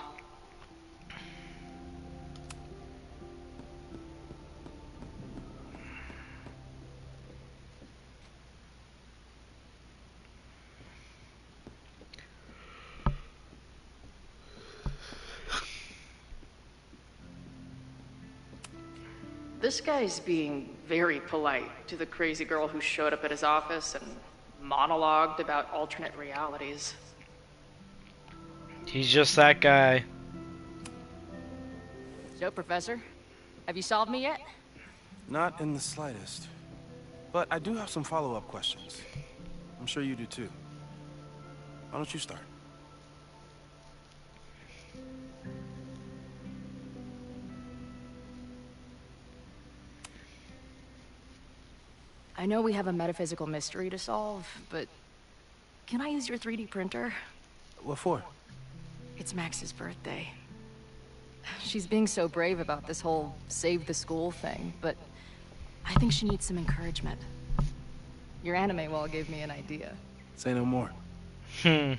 This guy's being very polite to the crazy girl who showed up at his office and monologued about alternate realities. He's just that guy. So, Professor, have you solved me yet? Not in the slightest. But I do have some follow-up questions. I'm sure you do too. Why don't you start? I know we have a metaphysical mystery to solve, but can I use your 3D printer? What for? It's Max's birthday. She's being so brave about this whole save the school thing, but I think she needs some encouragement. Your anime wall gave me an idea. Say no more. Hmm.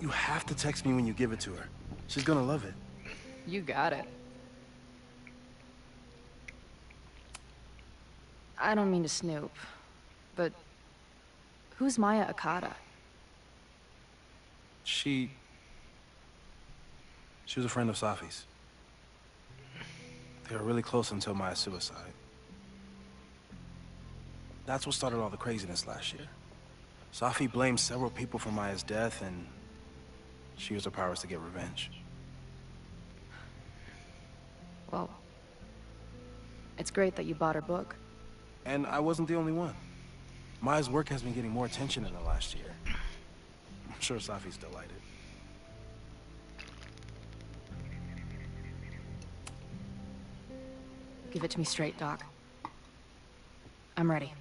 You have to text me when you give it to her. She's gonna love it. You got it. I don't mean to snoop, but who's Maya Akata? She was a friend of Safi's. They were really close until Maya's suicide. That's what started all the craziness last year. Safi blamed several people for Maya's death, and she used her powers to get revenge. Well, it's great that you bought her book. And I wasn't the only one. Maya's work has been getting more attention in the last year. I'm sure Safi's delighted. Give it to me straight, Doc. I'm ready.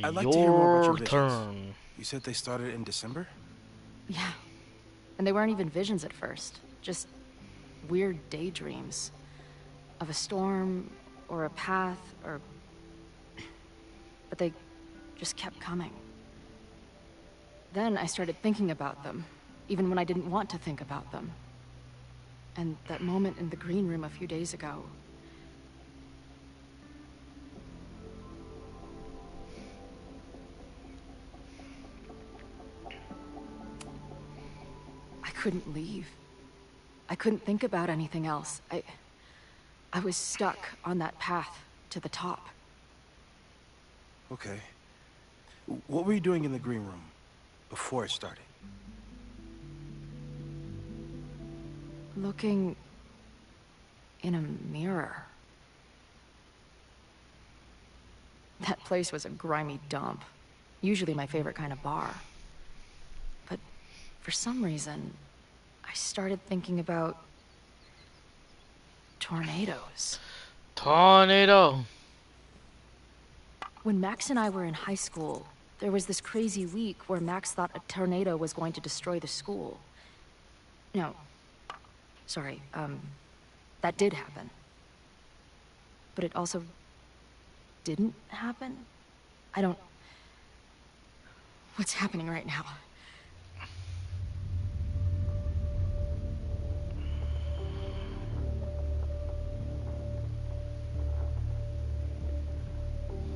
I'd like to hear more about your Your visions. turn. You said they started in December? Yeah. And they weren't even visions at first. Just weird daydreams. Of a storm, or a path, or... But they just kept coming. Then I started thinking about them, even when I didn't want to think about them. And that moment in the green room a few days ago... I couldn't leave. I couldn't think about anything else. I was stuck on that path to the top. Okay. What were you doing in the green room before it started? Looking in a mirror. That place was a grimy dump. Usually my favorite kind of bar. But for some reason, I started thinking about tornadoes. Tornado. When Max and I were in high school, there was this crazy week where Max thought a tornado was going to destroy the school. No, sorry, that did happen. But it also didn't happen? What's happening right now?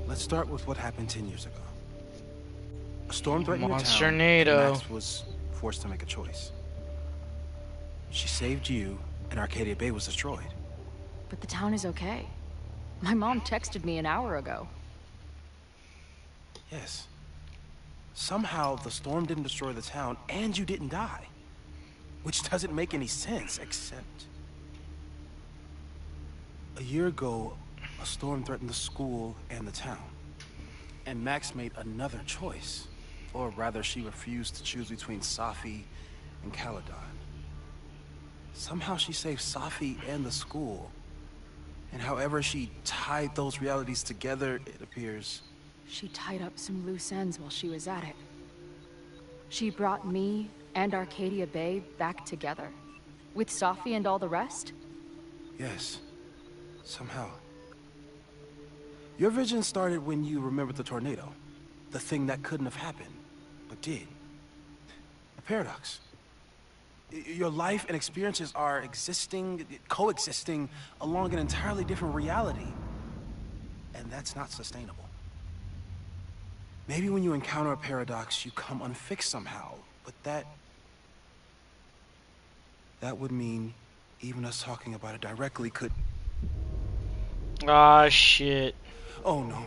Let's start with what happened 10 years ago. A storm threatened your town, Monster-nado. and Max was forced to make a choice. She saved you, and Arcadia Bay was destroyed. But the town is okay. My mom texted me an hour ago. Yes. Somehow, the storm didn't destroy the town, and you didn't die. Which doesn't make any sense, except... A year ago, A storm threatened the school and the town. And Max made another choice. Or rather, she refused to choose between Safi and Caledon. Somehow she saved Safi and the school. And however she tied those realities together, it appears... She tied up some loose ends while she was at it. She brought me and Arcadia Bay back together. With Safi and all the rest? Yes. Somehow. Your vision started when you remembered the tornado. The thing that couldn't have happened, but did. A paradox. Your life and experiences are coexisting along an entirely different reality. And that's not sustainable. Maybe when you encounter a paradox, you come unfixed somehow, but that would mean even us talking about it directly could... Ah, shit. Oh, no.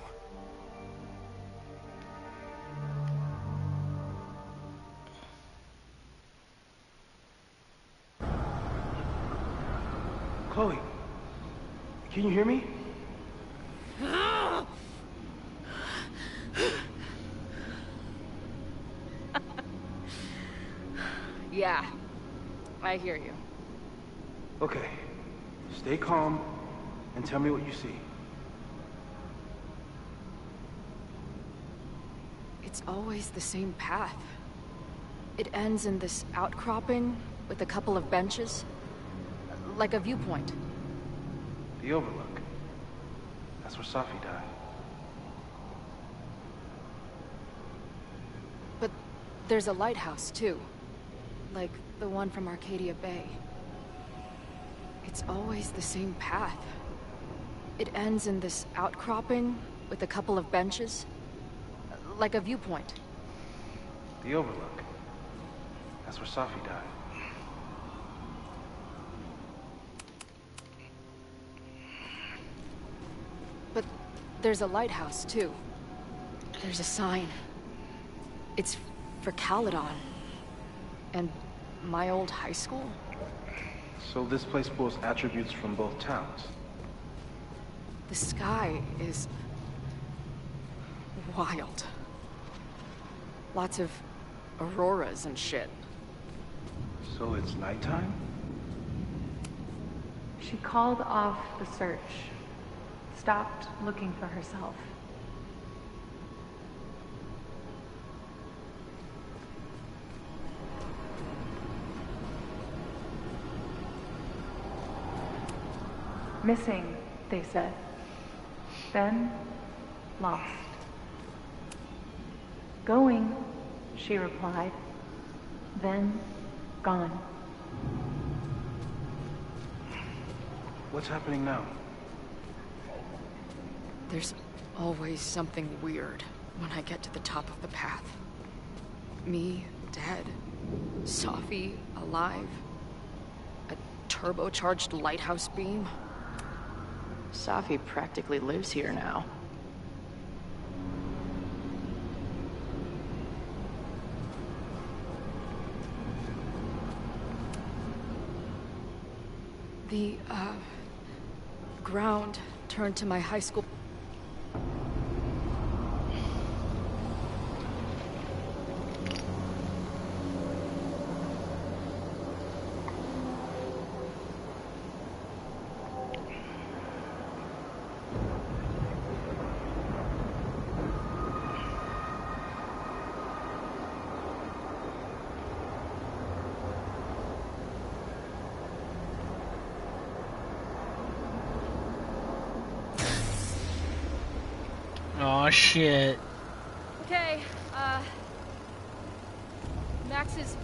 Chloe, can you hear me? Yeah, I hear you. Okay, stay calm and tell me what you see. It's always the same path. It ends in this outcropping with a couple of benches, like a viewpoint. The Overlook. That's where Safi died. But there's a lighthouse, too. Like the one from Arcadia Bay. It's always the same path. It ends in this outcropping with a couple of benches, like a viewpoint. The Overlook. That's where Safi died. But there's a lighthouse, too. There's a sign. It's for Caledon. And my old high school? So this place pulls attributes from both towns. The sky is... wild. Lots of auroras and shit. So it's nighttime? She called off the search. Stopped looking for herself. Missing, they said. Then, lost. Going, she replied. Then, gone. What's happening now? There's always something weird when I get to the top of the path. Me, dead. Safi, alive. A turbocharged lighthouse beam. Safi practically lives here now. The, ground turned to my high school. Oh shit. Okay, Max is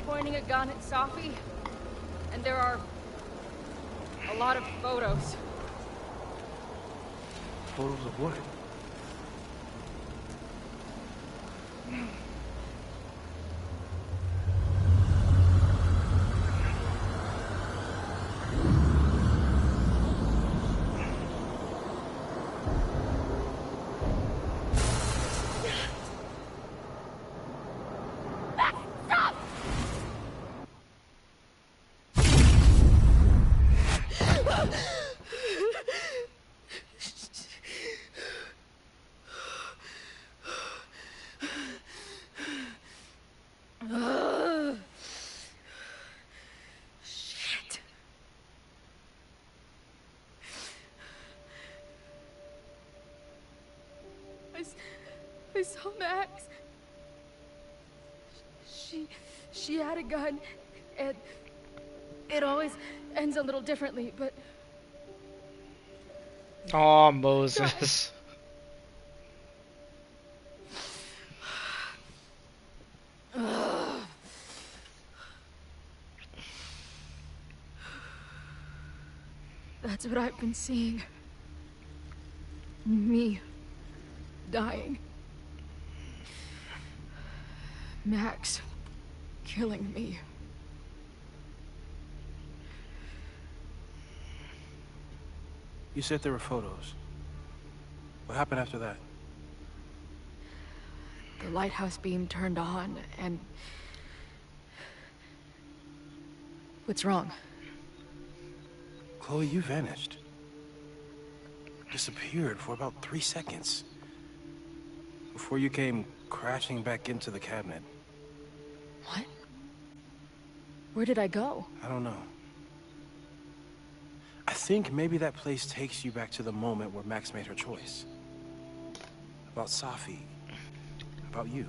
pointing a gun at Safi, and there are a lot of photos. Photos of what? I saw Max. She had a gun, and it always ends a little differently, but... Oh, Moses. That's what I've been seeing. Me dying. Max killing me. You said there were photos. What happened after that? The lighthouse beam turned on, and... What's wrong? Chloe, you vanished. Disappeared for about 3 seconds. Before you came crashing back into the cabinet. What? Where did I go? I don't know. I think maybe that place takes you back to the moment where Max made her choice. About Safi. About you.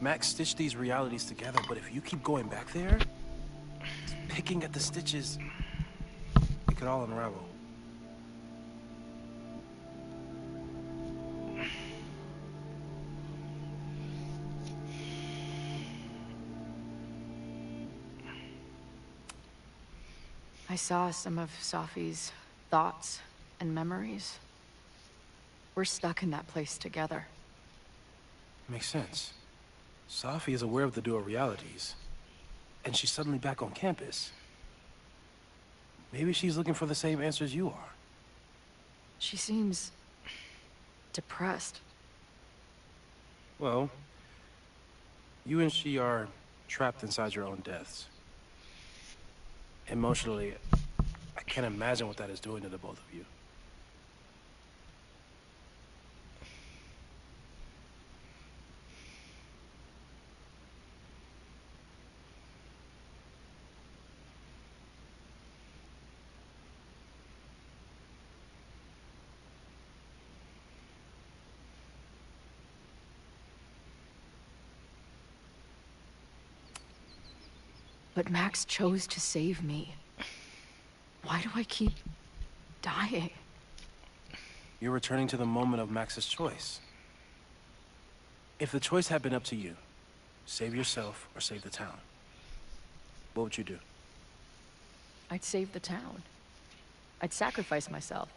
Max stitched these realities together, but if you keep going back there, picking at the stitches, it could all unravel. I saw some of Safi's thoughts and memories. We're stuck in that place together. Makes sense. Safi is aware of the dual realities, and she's suddenly back on campus. Maybe she's looking for the same answers you are. She seems... depressed. Well, you and she are trapped inside your own deaths. Emotionally, I can't imagine what that is doing to the both of you. But Max chose to save me. Why do I keep dying? You're returning to the moment of Max's choice. If the choice had been up to you, save yourself or save the town, what would you do? I'd save the town. I'd sacrifice myself.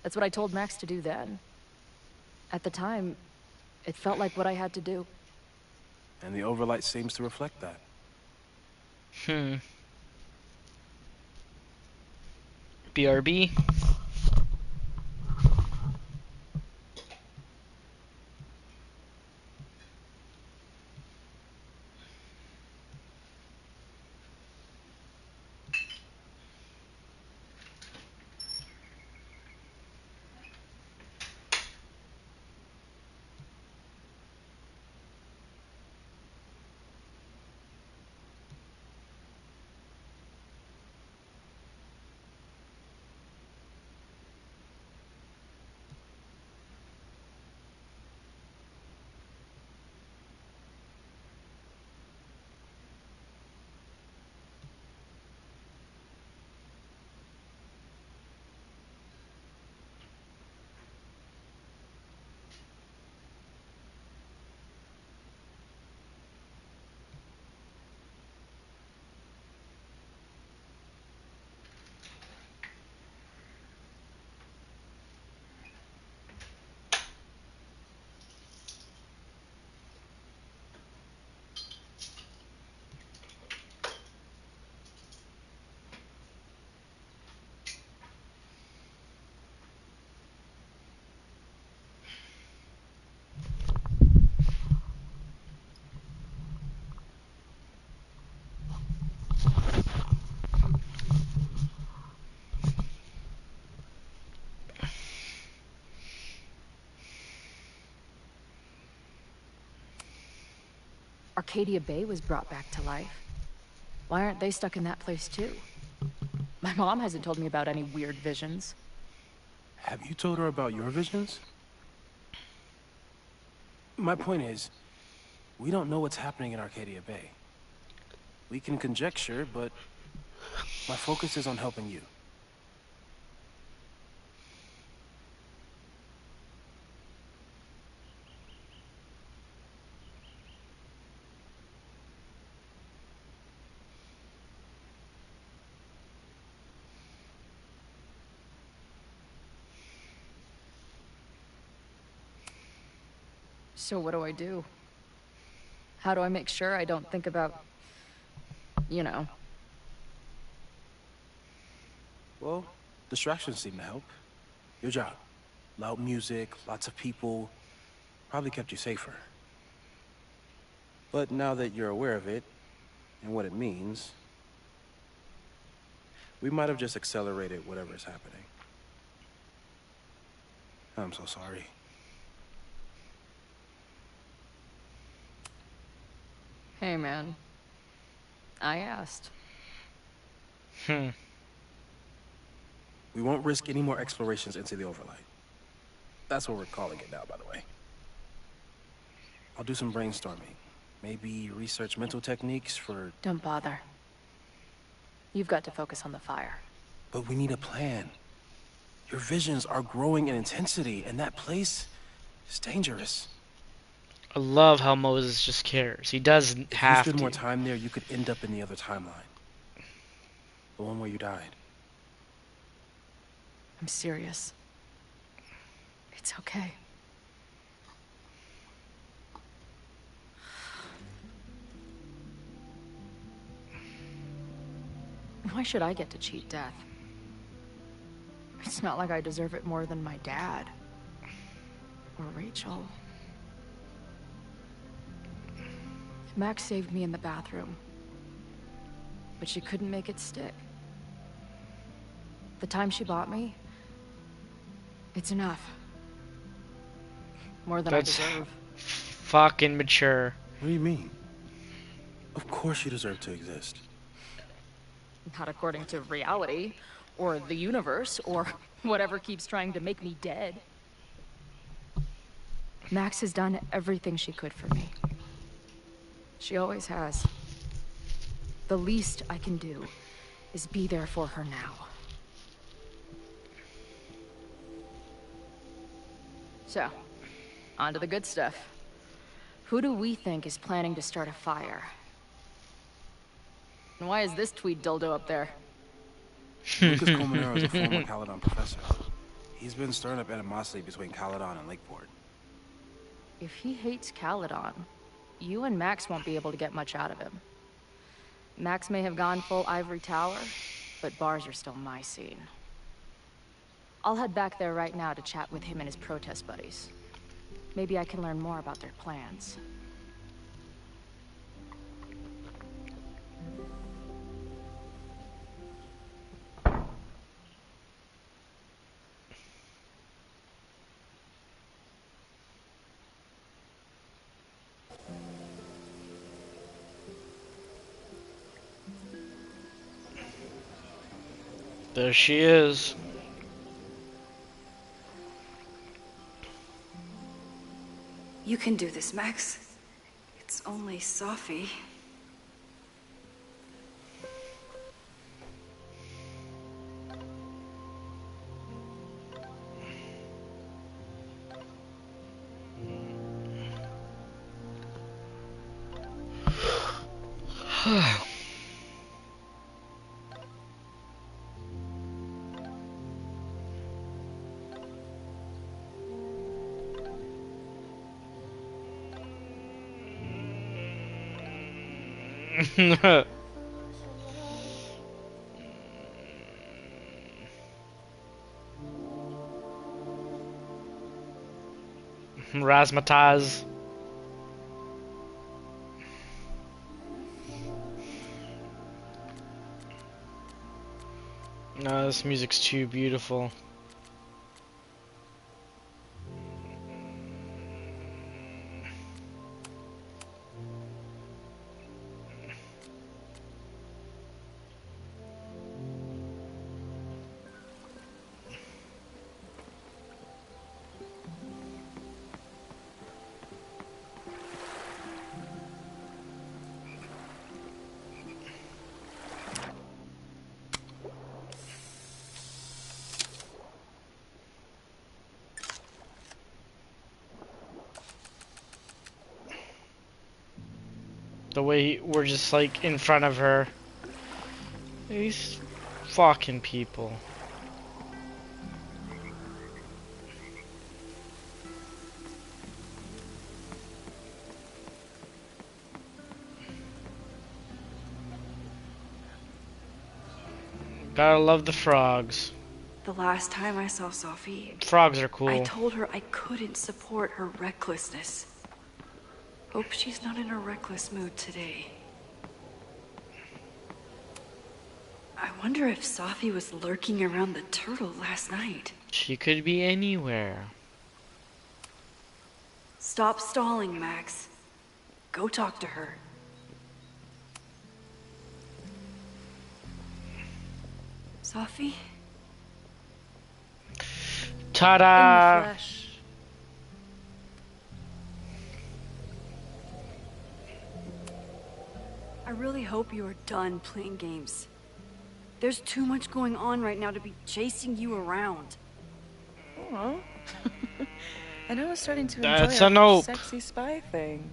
That's what I told Max to do then. At the time, it felt like what I had to do. And the overlight seems to reflect that. BRB. Arcadia Bay was brought back to life. Why aren't they stuck in that place too? My mom hasn't told me about any weird visions. Have you told her about your visions? My point is, we don't know what's happening in Arcadia Bay. We can conjecture, but my focus is on helping you. So what do I do? How do I make sure I don't think about, you know? Well, distractions seem to help. Your job. Loud music, lots of people, probably kept you safer. But now that you're aware of it, and what it means, we might have just accelerated whatever's happening. I'm so sorry. Hey, man. I asked. We won't risk any more explorations into the overlight. That's what we're calling it now, by the way. I'll do some brainstorming. Maybe research mental techniques for... Don't bother. You've got to focus on the fire. But we need a plan. Your visions are growing in intensity, and that place is dangerous. I love how Moses just cares. He doesn't have If you spend to. more time there, you could end up in the other timeline. The one where you died. I'm serious. It's okay. Why should I get to cheat death? It's not like I deserve it more than my dad. Or Rachel. Max saved me in the bathroom. But she couldn't make it stick. The time she bought me, it's enough. More than That's I deserve. fucking mature. What do you mean? Of course you deserve to exist. Not according to reality, or the universe, or whatever keeps trying to make me dead. Max has done everything she could for me. She always has. The least I can do is be there for her now. So, on to the good stuff. Who do we think is planning to start a fire? And why is this tweed dildo up there? Lucas Colmenero is a former Caledon professor. He's been stirring up animosity between Caledon and Lakeport. If he hates Caledon, you and Max won't be able to get much out of him. Max may have gone full ivory tower, but bars are still my scene. I'll head back there right now to chat with him and his protest buddies. Maybe I can learn more about their plans. There she is. You can do this, Max. It's only Sophie. Razzmatazz. No, this music's too beautiful. The way we're just like in front of her. These fucking people. Gotta love the frogs. The last time I saw Sophie, Frogs are cool. I told her I couldn't support her recklessness. Hope she's not in a reckless mood today. I wonder if Sophie was lurking around the turtle last night. She could be anywhere. Stop stalling, Max. Go talk to her. Sophie? Ta-da! In the flesh. I really hope you are done playing games. There's too much going on right now to be chasing you around. Oh. And I was starting to That's enjoy a our nope. sexy spy thing.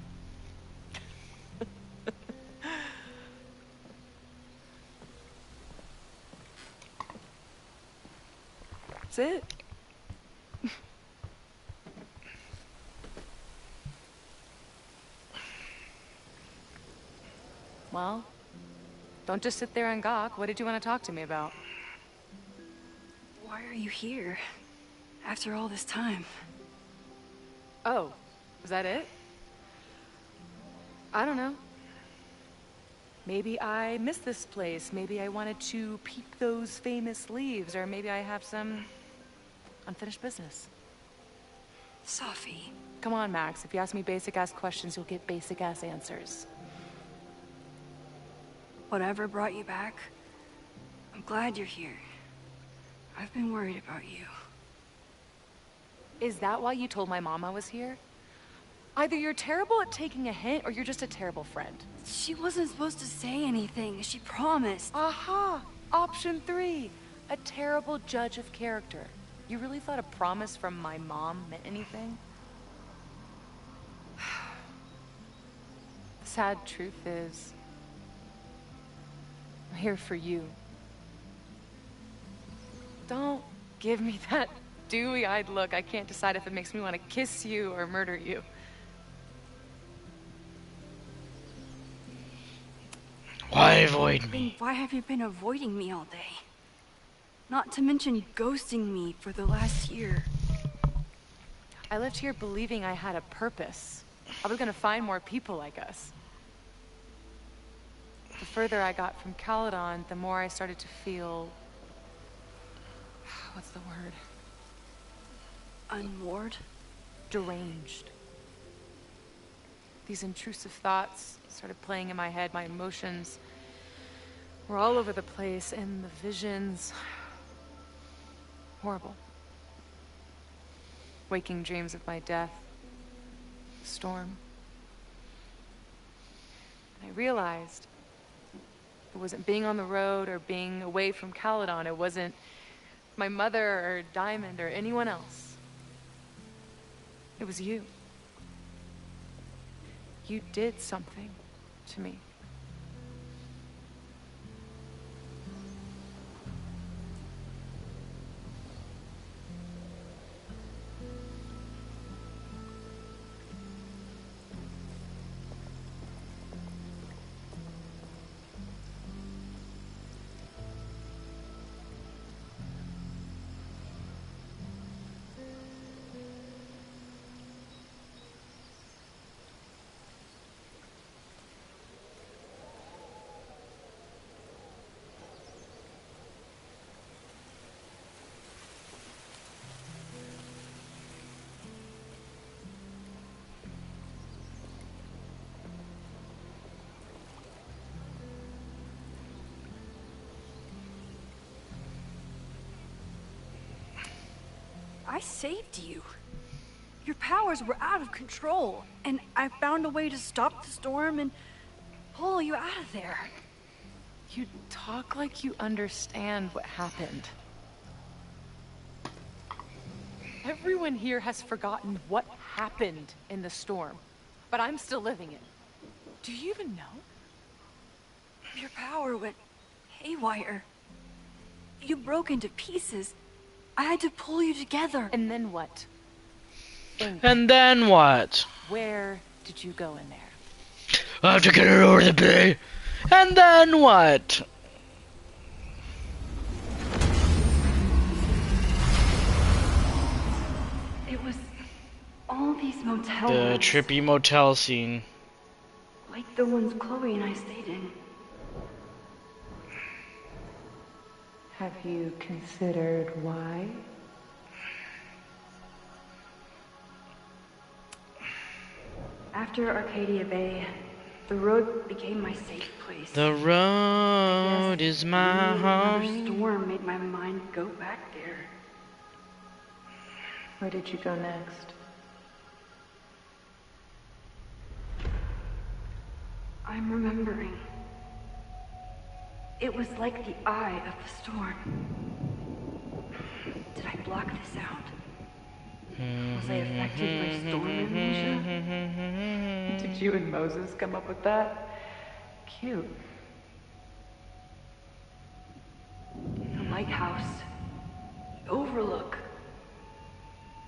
That's it. Well, don't just sit there and gawk. What did you want to talk to me about? Why are you here? After all this time. Oh, was that it? I don't know. Maybe I missed this place. Maybe I wanted to peek those famous leaves, or maybe I have some unfinished business. Sophie. Come on, Max. If you ask me basic-ass questions, you'll get basic-ass answers. Whatever brought you back, I'm glad you're here. I've been worried about you. Is that why you told my mom I was here? Either you're terrible at taking a hint, or you're just a terrible friend. She wasn't supposed to say anything. She promised. Aha! Option 3. A terrible judge of character. You really thought a promise from my mom meant anything? The sad truth is, I'm here for you. Don't give me that dewy-eyed look. I can't decide if it makes me want to kiss you or murder you. Why avoid me? Then why have you been avoiding me all day? Not to mention ghosting me for the last year. I left here believing I had a purpose. I was gonna find more people like us. The further I got from Caledon, the more I started to feel... what's the word? Unmoored? Deranged. These intrusive thoughts started playing in my head. My emotions were all over the place, and the visions... horrible. Waking dreams of my death. Storm. And I realized it wasn't being on the road or being away from Caledon. It wasn't my mother or Diamond or anyone else. It was you. You did something to me. I saved you. Your powers were out of control, and I found a way to stop the storm and pull you out of there. You talk like you understand what happened. Everyone here has forgotten what happened in the storm, but I'm still living it. Do you even know? Your power went haywire. You broke into pieces. I had to pull you together. And then what? And then what? Where did you go in there? I have to get her over the bay. And then what? It was all these motel The rooms, trippy motel scene. like the ones Chloe and I stayed in. Have you considered why? After Arcadia Bay, the road became my safe place. The road is my Another home. storm made my mind go back there. Where did you go next? I'm remembering. It was like the eye of the storm. Did I block this out? Was I affected by storm amnesia? Did you and Moses come up with that? Cute. The lighthouse. The overlook.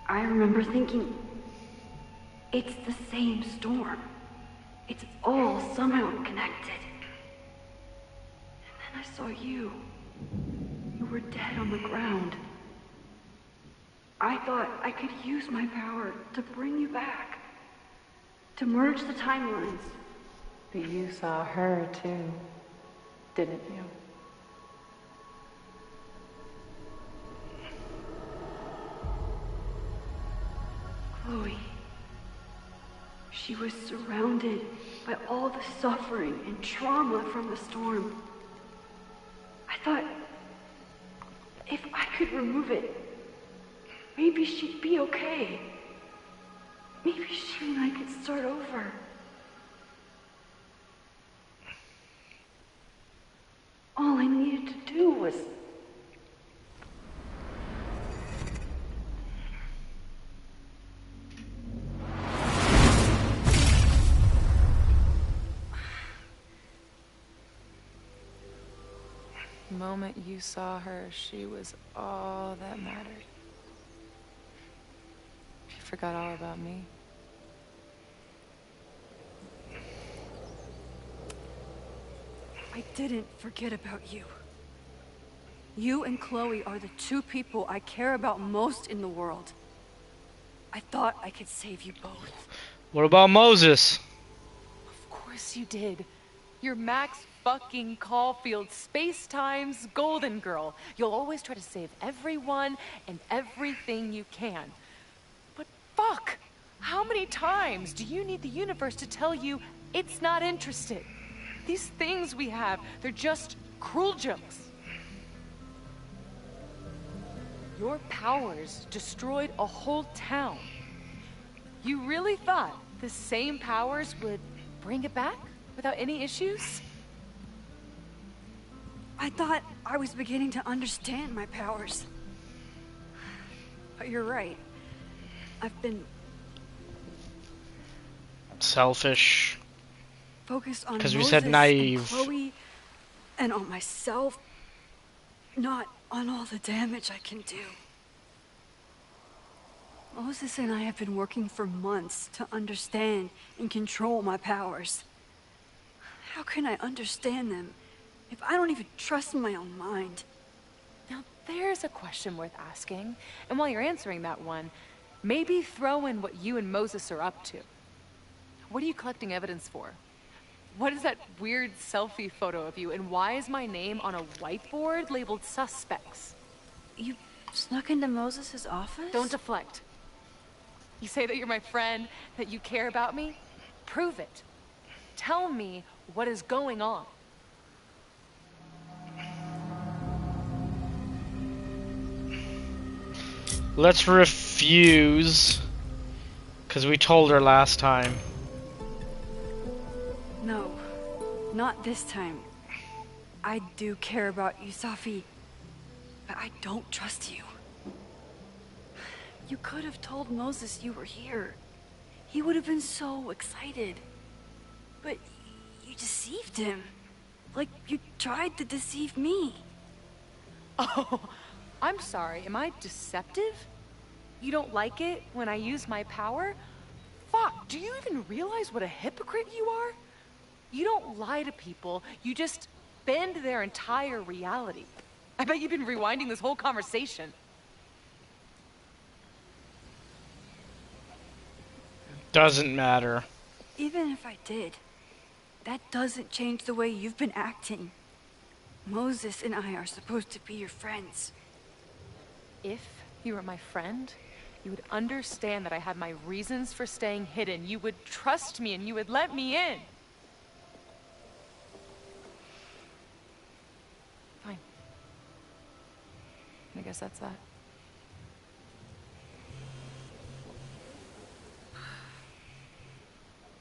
I remember thinking, it's the same storm. It's all somehow connected. And then I saw you. You were dead on the ground. I thought I could use my power to bring you back. To merge the timelines. But you saw her too, didn't you? Chloe. She was surrounded by all the suffering and trauma from the storm. I thought, if I could remove it, maybe she'd be okay. Maybe she and I could start over. All I needed to do was... The moment you saw her, she was all that mattered. She forgot all about me. I didn't forget about you. You and Chloe are the two people I care about most in the world. I thought I could save you both. What about Moses? Of course you did. You're Max fucking Caulfield, Space-Time's golden girl. You'll always try to save everyone and everything you can. But fuck! How many times do you need the universe to tell you it's not interested? These things we have, they're just cruel jokes. Your powers destroyed a whole town. You really thought the same powers would bring it back without any issues? I thought I was beginning to understand my powers. But you're right. I've been Selfish. focused on Because we Moses said and naive. Chloe and on myself, not on all the damage I can do. Moses and I have been working for months to understand and control my powers. How can I understand them if I don't even trust my own mind? Now there's a question worth asking. And while you're answering that one, maybe throw in what you and Moses are up to. What are you collecting evidence for? What is that weird selfie photo of you? And why is my name on a whiteboard labeled suspects? You snuck into Moses' office? Don't deflect. You say that you're my friend, that you care about me? Prove it. Tell me what is going on. Let's refuse. Because we told her last time. No, not this time. I do care about you, Safi, but I don't trust you. You could have told Moses you were here. He would have been so excited. But You deceived him. Like you tried to deceive me. Oh, I'm sorry. Am I deceptive? You don't like it when I use my power? Fuck, do you even realize what a hypocrite you are? You don't lie to people, you just bend their entire reality. I bet you've been rewinding this whole conversation. Doesn't matter. Even if I did, that doesn't change the way you've been acting. Moses and I are supposed to be your friends. If you were my friend, you would understand that I had my reasons for staying hidden. You would trust me and you would let me in. Fine. I guess that's that.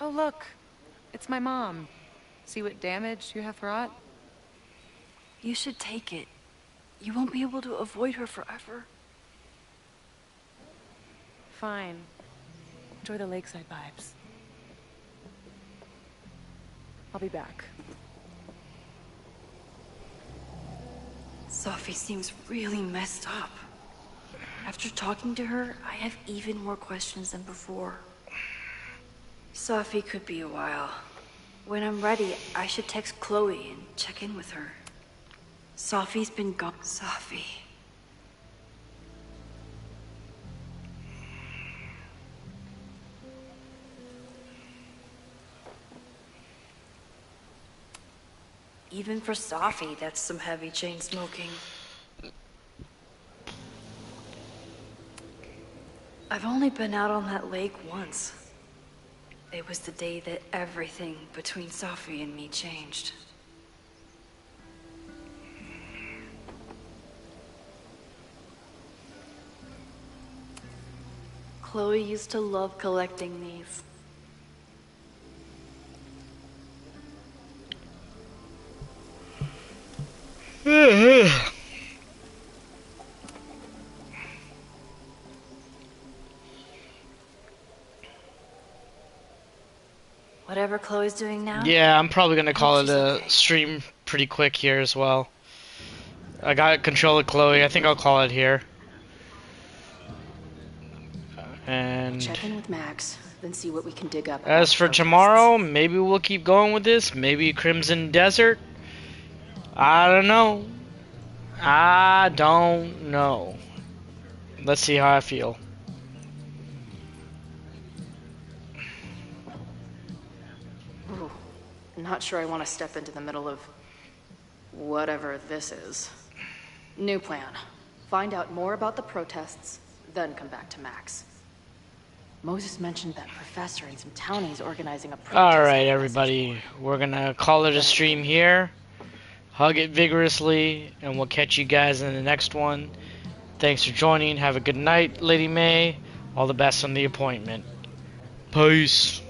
Oh, look. It's my mom. See what damage you have wrought? You should take it. You won't be able to avoid her forever. Fine. Enjoy the lakeside vibes. I'll be back. Sophie seems really messed up. After talking to her, I have even more questions than before. Sophie could be a while. When I'm ready, I should text Chloe and check in with her. Sophie's been gone. Sophie. Even for Sophie, that's some heavy chain smoking. I've only been out on that lake once. It was the day that everything between Sophie and me changed. Chloe used to love collecting these. Whatever Chloe's doing now? Yeah, I'm probably gonna call it a stream pretty quick here as well. I got control of Chloe. I think I'll call it here. And Check in with Max, then see what we can dig up. as for tomorrow, maybe we'll keep going with this. Maybe Crimson Desert. I don't know. I don't know. Let's see how I feel. Ooh, not sure I want to step into the middle of whatever this is. New plan. Find out more about the protests, then come back to Max. Moses mentioned that professor and some townies organizing a protest. Alright, everybody. We're gonna call it a stream here. Hug it vigorously, and we'll catch you guys in the next one. Thanks for joining. Have a good night, Lady May. All the best on the appointment. Peace.